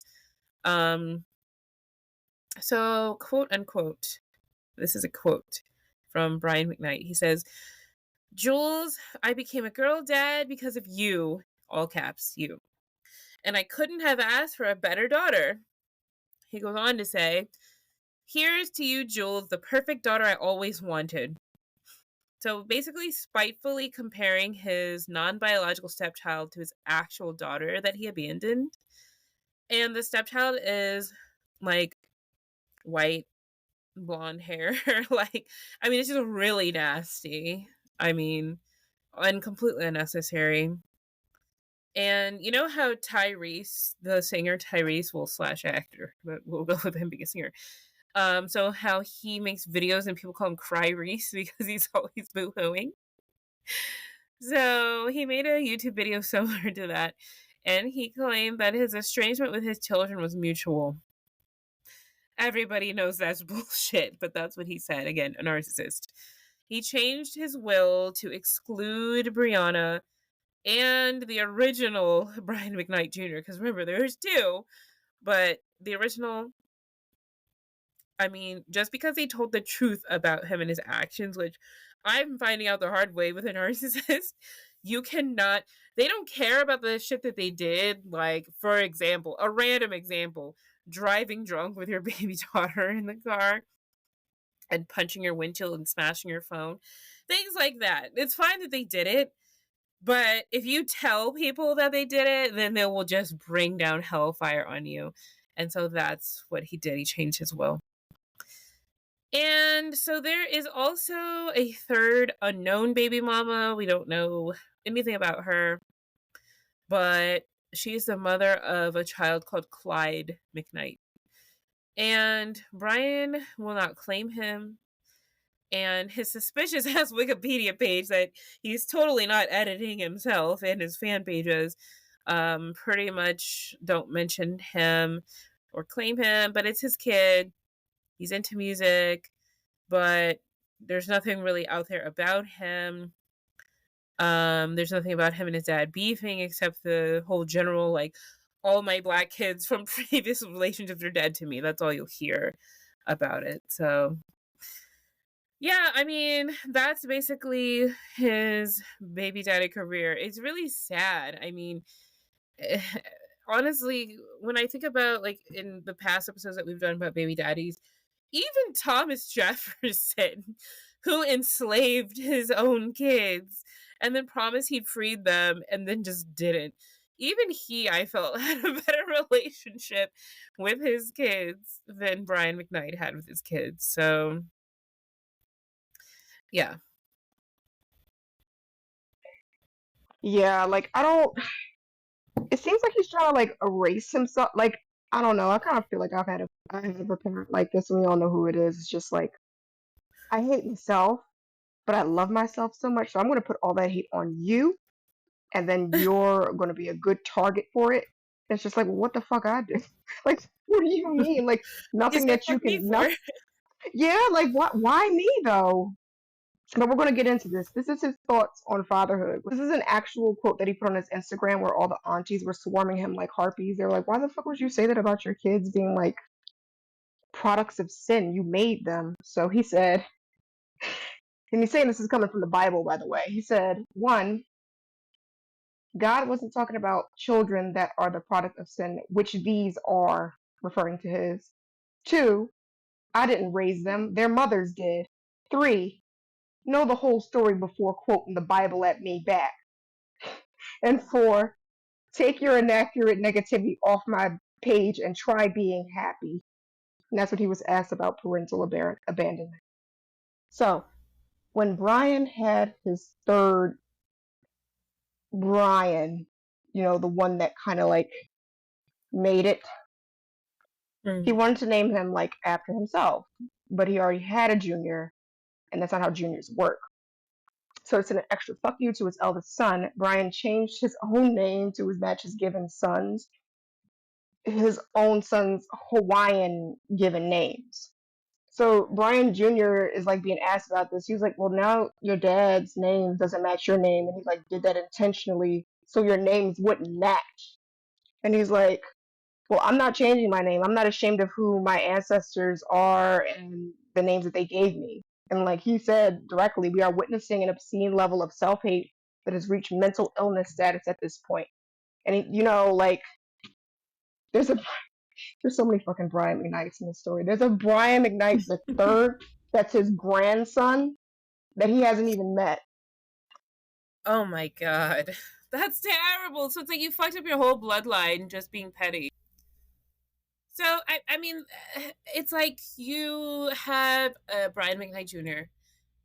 So, quote unquote, this is a quote from Brian McKnight. He says, "Jules, I became a girl dad because of you," all caps, you. "And I couldn't have asked for a better daughter." He goes on to say, "Here's to you, Jules, the perfect daughter I always wanted." So basically spitefully comparing his non-biological stepchild to his actual daughter that he abandoned. And the stepchild is white, blonde hair. It's just really nasty. And completely unnecessary. And you know how Tyrese, the singer Tyrese, / actor, but we'll go with him being a singer. So how he makes videos and people call him Cry Reese because he's always boo-hooing. So he made a YouTube video similar to that, and he claimed that his estrangement with his children was mutual. Everybody knows that's bullshit, but that's what he said. Again, a narcissist. He changed his will to exclude Brianna and the original Brian McKnight Jr., because remember, there's two, but the original, just because they told the truth about him and his actions, which I'm finding out the hard way with a narcissist, they don't care about the shit that they did. For example, a random example, driving drunk with your baby daughter in the car and punching your windshield and smashing your phone. Things like that. It's fine that they did it, but if you tell people that they did it, then they will just bring down hellfire on you. And so that's what he did. He changed his will. And so there is also a third unknown baby mama. We don't know anything about her, but she's the mother of a child called Clyde McKnight. And Brian will not claim him. And his suspicious ass Wikipedia page that he's totally not editing himself and his fan pages pretty much don't mention him or claim him, but it's his kid. He's into music, but there's nothing really out there about him. There's nothing about him and his dad beefing except the whole general, all my black kids from previous relationships are dead to me. That's all you'll hear about it. So, yeah, that's basically his baby daddy career. It's really sad. Honestly, when I think about, in the past episodes that we've done about baby daddies, even Thomas Jefferson, who enslaved his own kids and then promised he'd freed them and then just didn't. Even he, I felt, had a better relationship with his kids than Brian McKnight had with his kids. So, yeah. Yeah, I don't. It seems like he's trying to erase himself. I don't know. I kind of feel like I have a parent like this, and we all know who it is. It's just I hate myself, but I love myself so much, so I'm going to put all that hate on you, and then you're going to be a good target for it. It's just what the fuck I did? What do you mean? Nothing that you can. Yeah, why me though? But we're going to get into this. This is his thoughts on fatherhood. This is an actual quote that he put on his Instagram where all the aunties were swarming him like harpies. They were like, why the fuck would you say that about your kids being products of sin? You made them. So he said, and he's saying this is coming from the Bible, by the way. He said, 1, God wasn't talking about children that are the product of sin, which these are. referring to his. 2, I didn't raise them, their mothers did. 3, know the whole story before quoting the Bible at me back. And 4, take your inaccurate negativity off my page and try being happy. And that's what he was asked about parental abandonment. So, when Brian had his third Brian, the one that kind of like made it, he wanted to name him like after himself, but he already had a junior, and that's not how juniors work. So it's an extra fuck you to his eldest son. Brian changed his own name to match his own son's Hawaiian given names. So Brian Jr. is like being asked about this. He was like, well, now your dad's name doesn't match your name. And he like did that intentionally so your names wouldn't match. And he's like, well, I'm not changing my name. I'm not ashamed of who my ancestors are and the names that they gave me. And like he said directly, we are witnessing an obscene level of self-hate that has reached mental illness status at this point. And like there's so many fucking Brian McKnights in this story. There's a Brian McKnight the third that's his grandson that he hasn't even met. Oh my god. That's terrible. So it's like you fucked up your whole bloodline just being petty. So, I mean, it's like you have Brian McKnight Jr.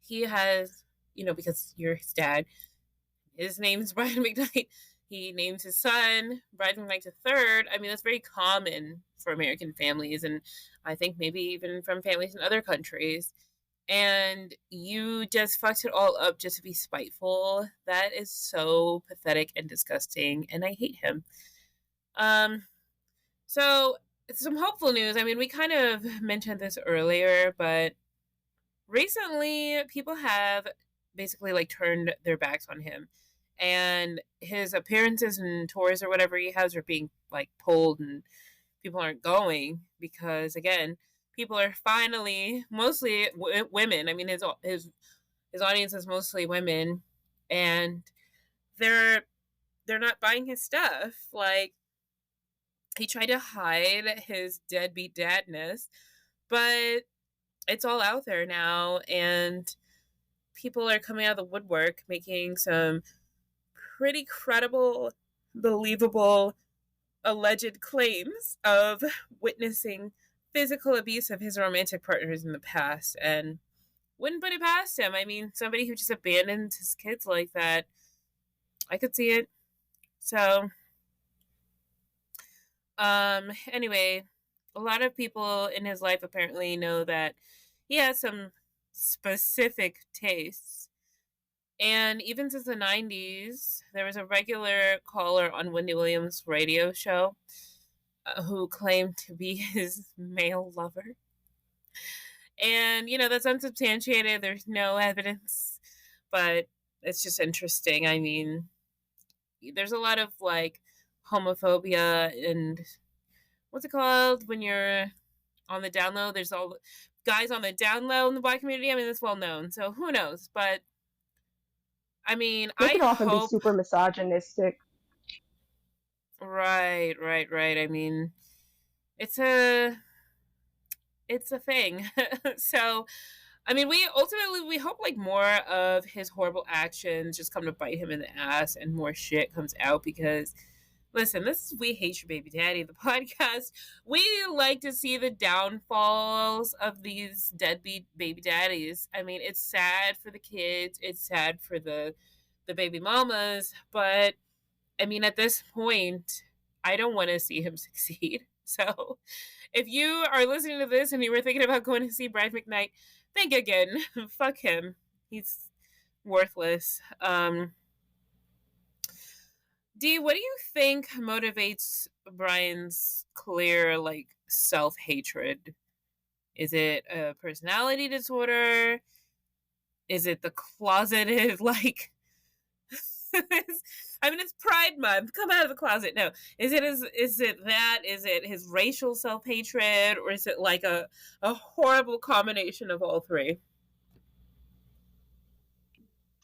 He has, because you're his dad, his name is Brian McKnight. He names his son Brian McKnight III. I mean, that's very common for American families, and I think maybe even from families in other countries. And you just fucked it all up just to be spiteful. That is so pathetic and disgusting, and I hate him. So some hopeful news. I mean, we kind of mentioned this earlier, but recently people have basically like turned their backs on him, and his appearances and tours or whatever he has are being like pulled, and people aren't going because again, people are finally mostly women. I mean, his audience is mostly women, and they're not buying his stuff. Like, he tried to hide his deadbeat dadness, but it's all out there now, and people are coming out of the woodwork making some pretty credible, believable, alleged claims of witnessing physical abuse of his romantic partners in the past, and wouldn't put it past him. I mean, somebody who just abandons his kids like that, I could see it. So anyway, a lot of people in his life apparently know that he has some specific tastes. And even since the 90s, there was a regular caller on Wendy Williams' radio show who claimed to be his male lover. And, that's unsubstantiated. There's no evidence, but it's just interesting. I mean, there's a lot of like homophobia and what's it called when you're on the down low? There's all guys on the down low in the Black community. I mean, that's well known. So who knows? But I mean, They can often hope... be super misogynistic. Right. I mean, it's a thing. So, I mean, we hope like more of his horrible actions just come to bite him in the ass and more shit comes out because, listen, this is We Hate Your Baby Daddy, the podcast. We like to see the downfalls of these deadbeat baby daddies. I mean, it's sad for the kids. It's sad for the baby mamas. But, I mean, at this point, I don't want to see him succeed. So, if you are listening to this and you were thinking about going to see Brian McKnight, think again. Fuck him. He's worthless. Dee, what do you think motivates Brian's clear, like, self-hatred? Is it a personality disorder? Is it the closeted, like... I mean, it's Pride Month. Come out of the closet. No. Is it that? Is it his racial self-hatred? Or is it like a horrible combination of all three?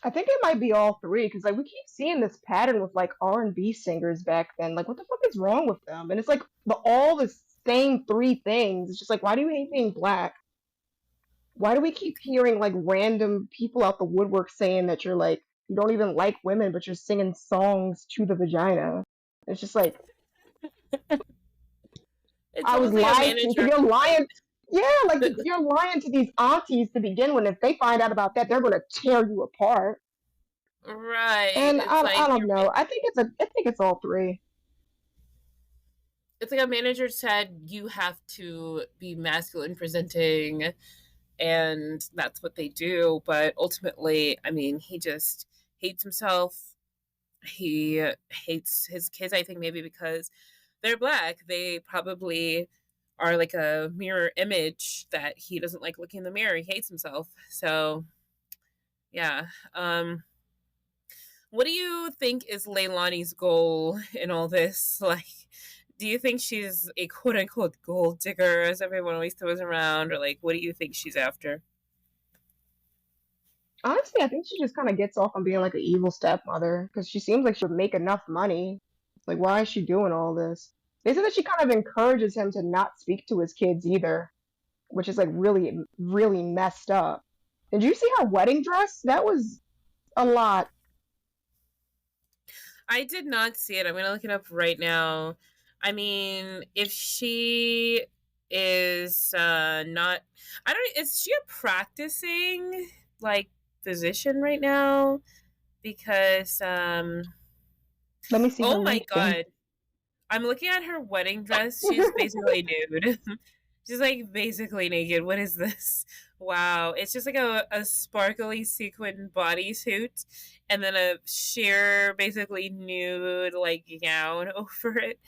I think it might be all three, because like we keep seeing this pattern with like R&B singers back then. Like, what the fuck is wrong with them? And it's like all the same three things. It's just like, why do you hate being black? Why do we keep hearing like random people out the woodwork saying that you're like, you don't even like women, but you're singing songs to the vagina? It's just like, It's I was almost like a lied to. manager. You're lying. Yeah, like you're lying to these aunties to begin with. If they find out about that, they're gonna tear you apart. Right. And It's I like don't know. I think it's all three. it's like a manager said you have to be masculine presenting, and that's what they do. But ultimately, I mean, he just hates himself. He hates his kids, I think maybe because they're black. They probably are like a mirror image that he doesn't like looking in the mirror. He hates himself. So yeah. What do you think is Leilani's goal in all this? Like, do you think she's a quote unquote gold digger, as everyone always throws around, or like, what do you think she's after? Honestly, I think she just kind of gets off on being like an evil stepmother because she seems like she would make enough money. Like, why is she doing all this? They said that she kind of encourages him to not speak to his kids either, which is like really, really messed up. Did you see her wedding dress? That was a lot. I did not see it. I'm gonna look it up right now. I mean, if she is not, I don't. Is she a practicing like physician right now? Because Let me see her oh my LinkedIn. god, I'm looking at her wedding dress. She's basically nude. She's like basically naked. What is this? Wow. It's just like a sparkly sequin bodysuit and then a sheer, basically nude, like gown over it.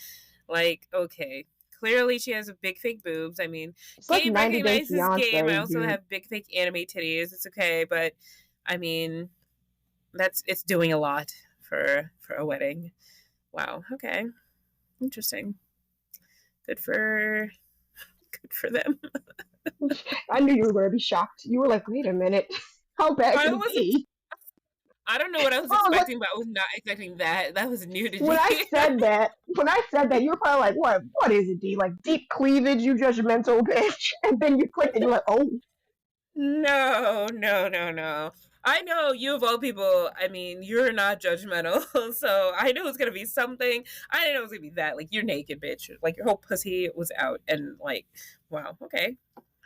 Like, okay. Clearly she has big fake boobs. I mean, It's like game 90 Day recognizes game. I Fiance, also dude. have big fake anime titties. It's okay, but I mean, it's doing a lot for a wedding. Wow. Okay. Interesting. Good for good for them. I knew you were going to be shocked. You were like, wait a minute. How bad I could it wasn't. be? I don't know what I was I was like, expecting, but I was not expecting that. That was when nudity. I said that, you were probably like, what is it, D? Like deep cleavage, you judgmental bitch. And then you clicked and you're like, oh. No, no, no, no. I know you of all people. I mean, you're not judgmental, so I knew it was gonna be something. I didn't know it was gonna be that. Like you're naked, bitch. Like your whole pussy was out, and like, wow, okay,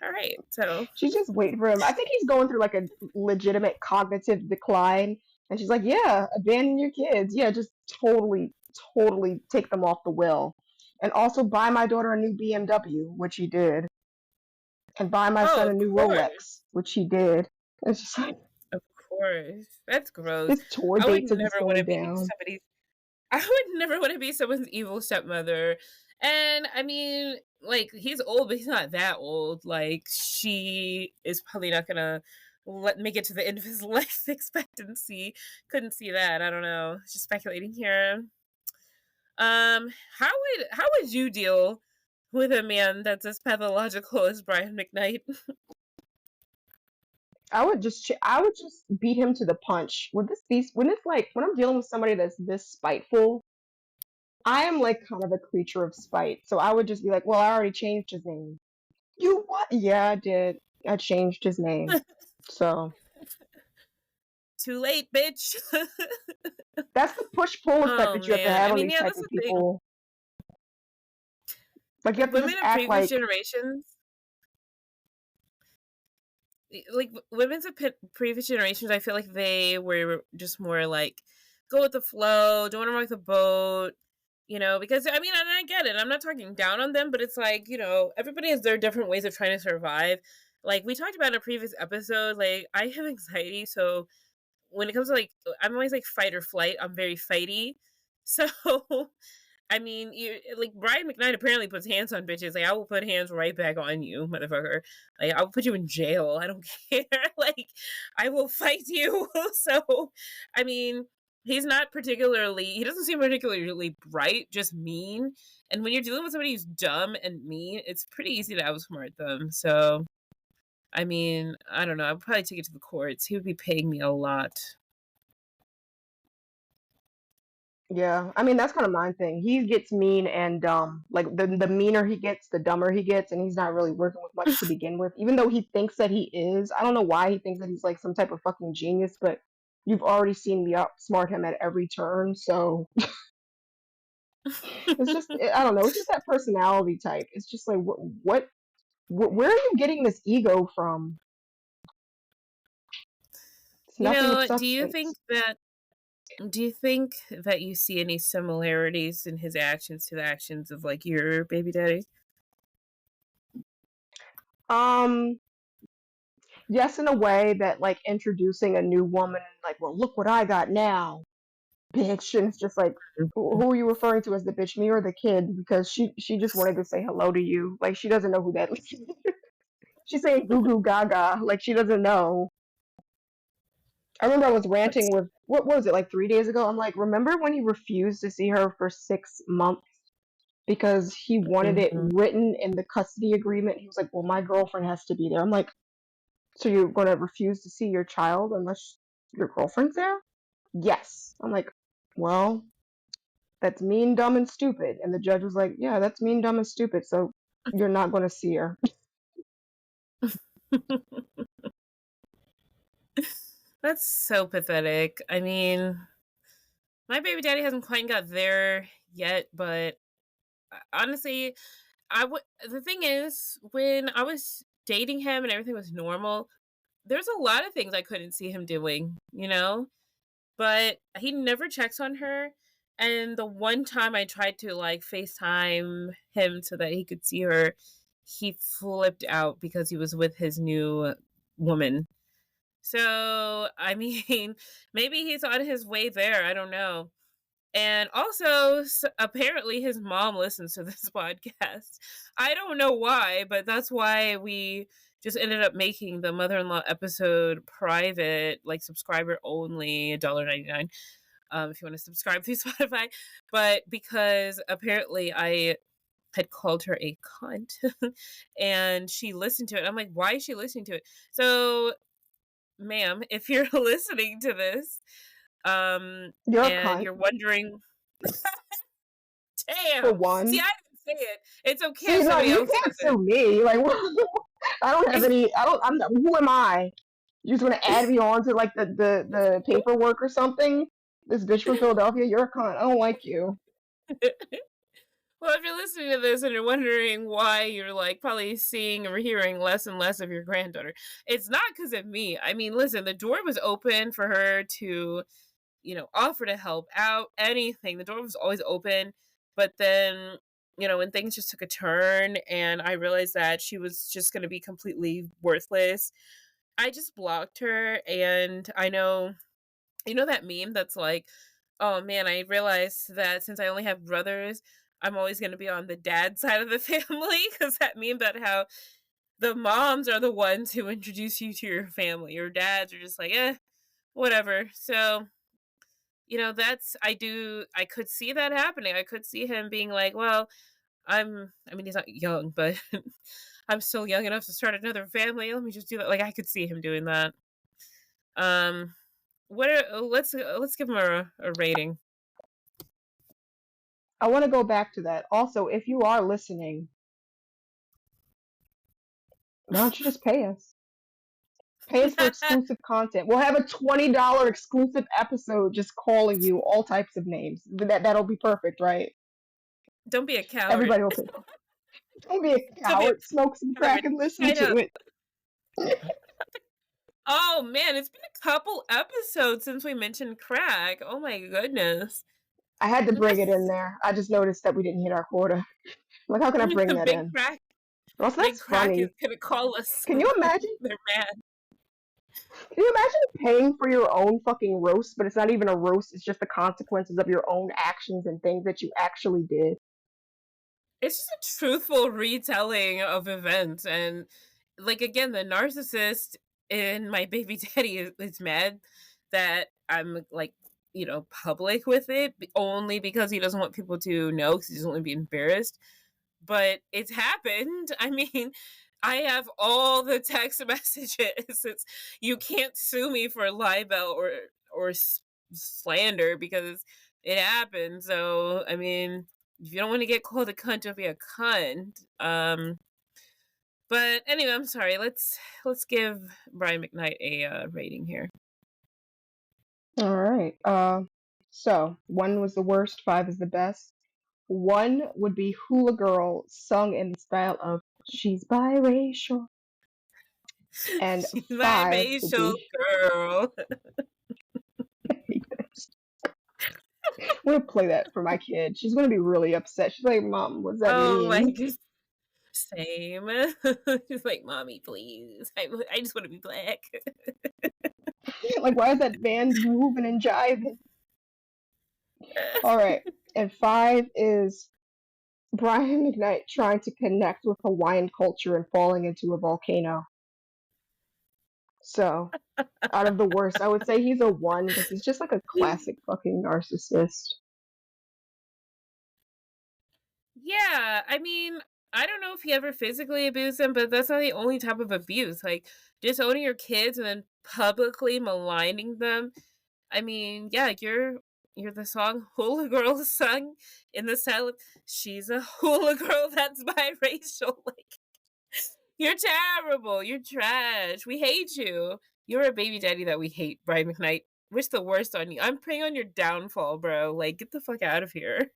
all right. So She's just waiting for him. I think he's going through like a legitimate cognitive decline. And she's like, yeah, abandon your kids. Yeah, just totally, totally take them off the will. And also buy my daughter a new BMW, which he did. And buy my oh, son a of new course, Rolex, which he did. It's just like, of course. That's gross. his tour I would dates are just never want going to be down. somebody's I would never want to be someone's evil stepmother. And I mean, like, he's old, but he's not that old. Like, she is probably not gonna let make it to the end of his life expectancy. Couldn't see that. I don't know. Just speculating here. How would you deal with a man that's as pathological as Brian McKnight? I would just beat him to the punch. When I'm dealing with somebody that's this spiteful, I am like kind of a creature of spite. So I would just be like, well, I already changed his name. You what? Yeah, I did. I changed his name. So Too late, bitch. that's the push pull effect Oh that you have to man. have I on mean, these yeah, type that's of the thing. people. Like you have to Women just of act previous like generations, like women's of previous generations, I feel like they were just more like go with the flow, don't want to rock the boat, because I mean, and I get it. I'm not talking down on them, but it's like, everybody has their different ways of trying to survive. Like we talked about in a previous episode, like I have anxiety, so when it comes to like I'm always like fight or flight. I'm very fighty. So I mean, you like Brian McKnight apparently puts hands on bitches. Like I will put hands right back on you, motherfucker. Like I'll put you in jail. I don't care. Like I will fight you. So I mean, he doesn't seem particularly bright, just mean. And when you're dealing with somebody who's dumb and mean, it's pretty easy to outsmart them. So I mean, I don't know. I'd probably take it to the courts. He would be paying me a lot. Yeah, I mean that's kind of my thing. He gets mean and dumb. Like the meaner he gets, the dumber he gets, and he's not really working with much to begin with. Even though he thinks that he is, I don't know why he thinks that he's like some type of fucking genius, but you've already seen me outsmart him at every turn. So it's just I don't know. It's just that personality type. It's just like where are you getting this ego from? It's You nothing of know, substance. do you think that you see any similarities in his actions to the actions of like your baby daddy? Um, yes, in a way that like introducing a new woman, like, well, look what I got now, bitch, and it's just like, who are you referring to as the bitch, me or the kid? Because she just wanted to say hello to you, like she doesn't know who that is. She's saying goo goo gaga, like she doesn't know. I remember I was ranting That's with what was it like 3 days ago? I'm like, remember when he refused to see her for 6 months because he wanted it Mhm. written in the custody agreement? He was like, well, my girlfriend has to be there. I'm like, so you're going to refuse to see your child unless your girlfriend's there? Yes. I'm like, well, that's mean, dumb, and stupid. And the judge was like, yeah, that's mean, dumb, and stupid. So you're not going to see her. That's so pathetic. I mean, my baby daddy hasn't quite got there yet, but honestly, the thing is, when I was dating him and everything was normal, there's a lot of things I couldn't see him doing, you know? But he never checks on her. And the one time I tried to like FaceTime him so that he could see her, he flipped out because he was with his new woman. So, I mean, maybe he's on his way there. I don't know. And also, apparently, his mom listens to this podcast. I don't know why, but that's why we just ended up making the mother-in-law episode private, like subscriber only, $1.99. If you want to subscribe through Spotify. But because apparently I had called her a cunt and she listened to it. I'm like, why is she listening to it? So, ma'am, if you're listening to this, You're a and cunt, you're wondering, for damn, see, one. I didn't say it. It's okay See, if no, somebody you else can't says sue me. Like, I don't have any. I'm not. Who am I? You just want to add me on to like the paperwork or something? This bitch from Philadelphia, you're a cunt. I don't like you. it. Well, if you're listening to this and you're wondering why you're like probably seeing or hearing less and less of your granddaughter, it's not because of me. I mean, listen, the door was open for her to, offer to help out, anything. The door was always open. But then, when things just took a turn and I realized that she was just going to be completely worthless, I just blocked her. And I know, that meme that's like, oh man, I realized that since I only have brothers, I'm always going to be on the dad side of the family, because that meme about how the moms are the ones who introduce you to your family. Your dads are just like, whatever. So, I could see that happening. I could see him being like, well, I mean, he's not young, but I'm still young enough to start another family. Let me just do that. Like, I could see him doing that. Um, let's give him a rating. I want to go back to that. Also, if you are listening, why don't you just pay us? Pay us for exclusive content. We'll have a $20 exclusive episode just calling you all types of names. That'll be perfect, right? Don't be a coward. Everybody will pay. Don't be a Don't be a coward. Smoke some crack coward. and listen Straight to up. it. Oh man, it's been a couple episodes since we mentioned crack. Oh my goodness. I had to bring it in there. I just noticed that we didn't hit our quota. Like, how can I bring that Big in? crack. Ross, Big that's crack is funny. gonna call us. Can you imagine? They're mad. Can you imagine paying for your own fucking roast, but it's not even a roast, it's just the consequences of your own actions and things that you actually did? It's just a truthful retelling of events, and like again, the narcissist in my baby daddy is mad that I'm like, public with it only because he doesn't want people to know, because he doesn't want to be embarrassed. But it's happened. I mean, I have all the text messages. You can't sue me for libel or slander because it happened. So I mean, if you don't want to get called a cunt, don't be a cunt. But anyway, I'm sorry. Let's give Brian McKnight a rating here. All right. So 1 was the worst, 5 is the best. 1 would be Hula Girl, sung in the style of "She's biracial," and She's 5 would biracial be. girl. I'm gonna play that for my kid. She's gonna be really upset. She's like, "Mom, what's that Oh my mean?" goodness. Same. She's like, "Mommy, please. I just want to be black." Like, why is that band moving and jiving? All right, and 5 is Brian McKnight trying to connect with Hawaiian culture and falling into a volcano. So, out of the worst, I would say he's a 1 because he's just like a classic fucking narcissist. Yeah, I mean, I don't know if he ever physically abused them, but that's not the only type of abuse. Like, disowning your kids and then publicly maligning them. I mean, yeah, you're the song Hula Girl sung in the style of "She's a hula girl that's biracial." Like, you're terrible. You're trash. We hate you. You're a baby daddy that we hate, Brian McKnight. Wish the worst on you. I'm praying on your downfall, bro. Like, get the fuck out of here.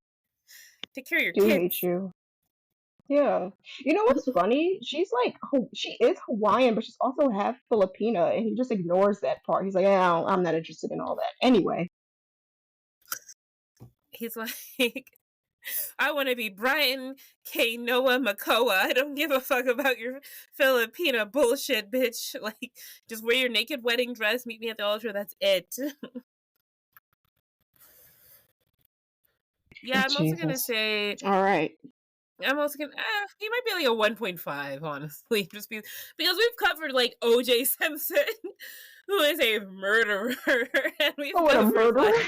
Take care of your Do kids. hate you. Yeah. You know what's funny? She's like, she is Hawaiian, but she's also half Filipina, and he just ignores that part. He's like, yeah, I'm not interested in all that. Anyway. He's like, I want to be Brian K. Noah Makoa. I don't give a fuck about your Filipina bullshit, bitch. Like, just wear your naked wedding dress, meet me at the altar, that's it. Yeah, I'm also gonna say. All right. I'm also gonna. He might be like a 1.5, honestly, just because we've covered like O.J. Simpson, who is a murderer, and we've what a murderer! Like...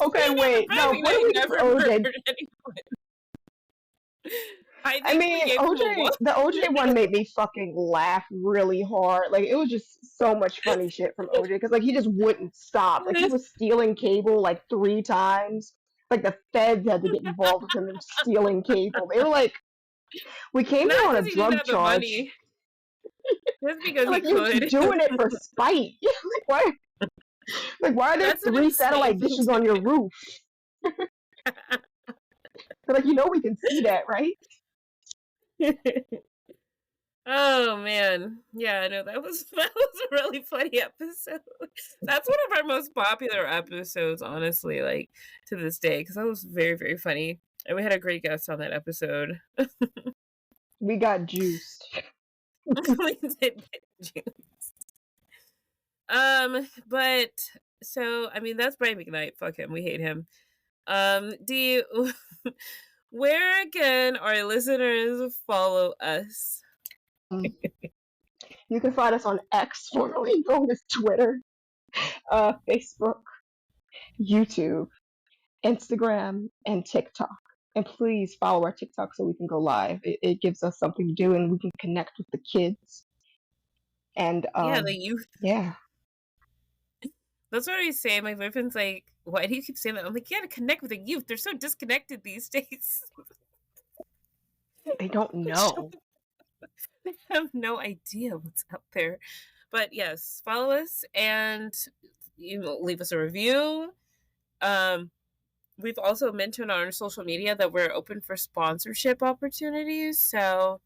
Okay, wait. No, what do we do for OJ? I mean, OJ. The OJ one made me fucking laugh really hard. Like, it was just so much funny shit from OJ because like he just wouldn't stop. Like, he was stealing cable like 3 times. Like, the feds had to get involved with him in stealing cable. They were like, "We came here on a drug charge." That's because like, he could. You're doing it for spite. Like, why? Like, why are there 3 satellite dishes on your roof? Like, you know we can see that, right? Oh man, yeah, no, that was a really funny episode. That's one of our most popular episodes, honestly, like to this day, because that was very, very funny, and we had a great guest on that episode. We got juiced. We did get juiced. But so I mean, that's Brian McKnight. Fuck him, we hate him. Do you? Where can our listeners follow us? You can find us on X, formerly known as Twitter, Facebook, YouTube, Instagram, and TikTok. And please follow our TikTok so we can go live. It gives us something to do and we can connect with the kids. And yeah, the youth. Yeah. That's what I say. My boyfriend's like, why do you keep saying that? I'm like, you gotta connect with the youth. They're so disconnected these days. They don't know. They have no idea what's out there. But yes, follow us and leave us a review. We've also mentioned on our social media that we're open for sponsorship opportunities. So,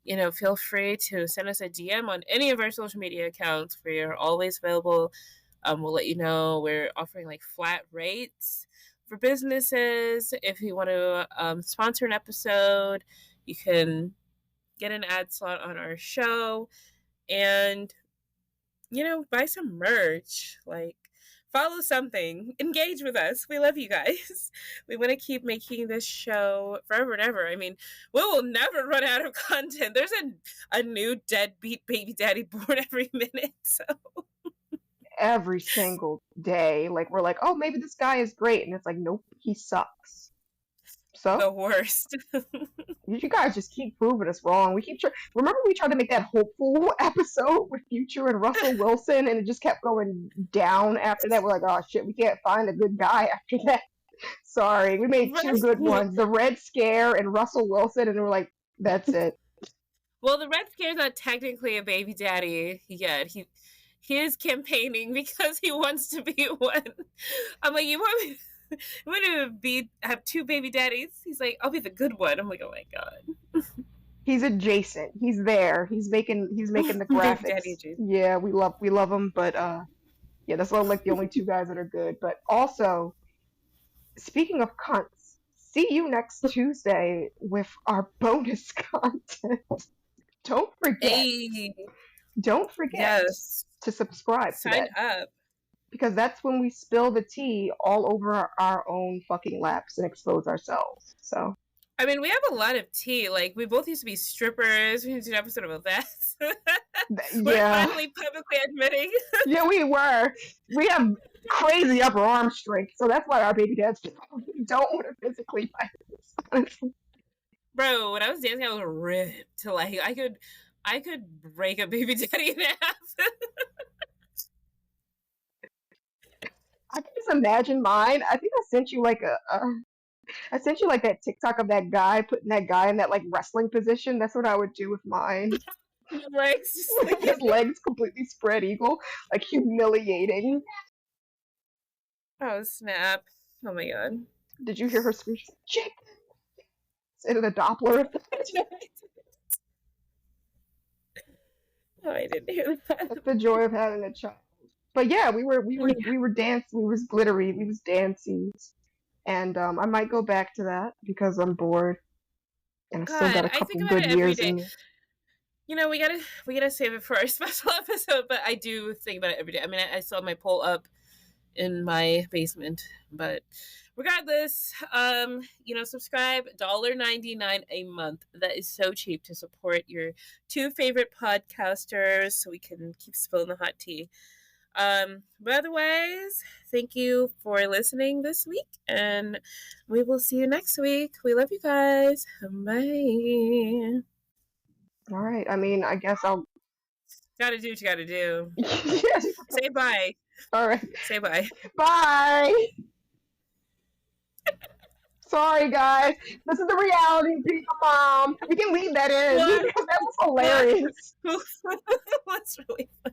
feel free to send us a DM on any of our social media accounts. We are always available. We'll let you know we're offering like flat rates for businesses. If you want to sponsor an episode, you can get an ad slot on our show and, buy some merch. Like, follow something. Engage with us. We love you guys. We want to keep making this show forever and ever. I mean, we will never run out of content. There's a new deadbeat baby daddy born every minute, so... Every single day. Like, we're like, oh, maybe this guy is great. And it's like, nope, he sucks. So the worst. you guys just keep proving us wrong. We keep remember we tried to make that hopeful episode with Future and Russell Wilson, and it just kept going down after that. We're like, oh shit, we can't find a good guy after that. Sorry, we made two good ones: the Red Scare and Russell Wilson, and we're like, that's it. Well, the Red Scare's not technically a baby daddy yet. He is campaigning because he wants to be one. I'm like, you want me? You want to have two baby daddies? He's like, I'll be the good one. I'm like, oh my god. He's adjacent. He's there. He's making the graphics. Daddy adjacent. Yeah, we love him, but yeah, that's like the only two guys that are good. But also, speaking of cunts, see you next Tuesday with our bonus content. Don't forget. Hey. Don't forget to subscribe. Sign up. Because that's when we spill the tea all over our own fucking laps and expose ourselves. So, I mean, we have a lot of tea. Like, we both used to be strippers. We used to do an episode about that. We're finally publicly admitting. Yeah, we were. We have crazy upper arm strength, so that's why our baby dads don't want to physically fight us, honestly. Bro, when I was dancing, I was ripped. Like, I could break a baby daddy in half. I can just imagine mine. I think I sent you like I sent you like that TikTok of that guy putting that guy in that like wrestling position. That's what I would do with mine. Legs just like his legs completely spread eagle, like humiliating. Oh snap! Oh my god! Did you hear her scream? Chick! Instead of the Doppler. Oh, I didn't hear that. That's the joy of having a child. But yeah, we were dancing. We was glittery. We was dancing, and I might go back to that because I'm bored, and I still got a couple good years in me. You know, we gotta save it for our special episode. But I do think about it every day. I mean, I still have my poll up in my basement, but regardless, you know, subscribe, $1.99 a month. That is so cheap to support your two favorite podcasters, so we can keep spilling the hot tea. But otherwise, thank you for listening this week, and we will see you next week. We love you guys. Bye. All right. I mean, I guess I'll gotta do what you gotta do. Yes. Say bye. All right. Say bye. Bye. Sorry, guys. This is the reality of being a mom. We can leave that in because that was hilarious. That's really funny.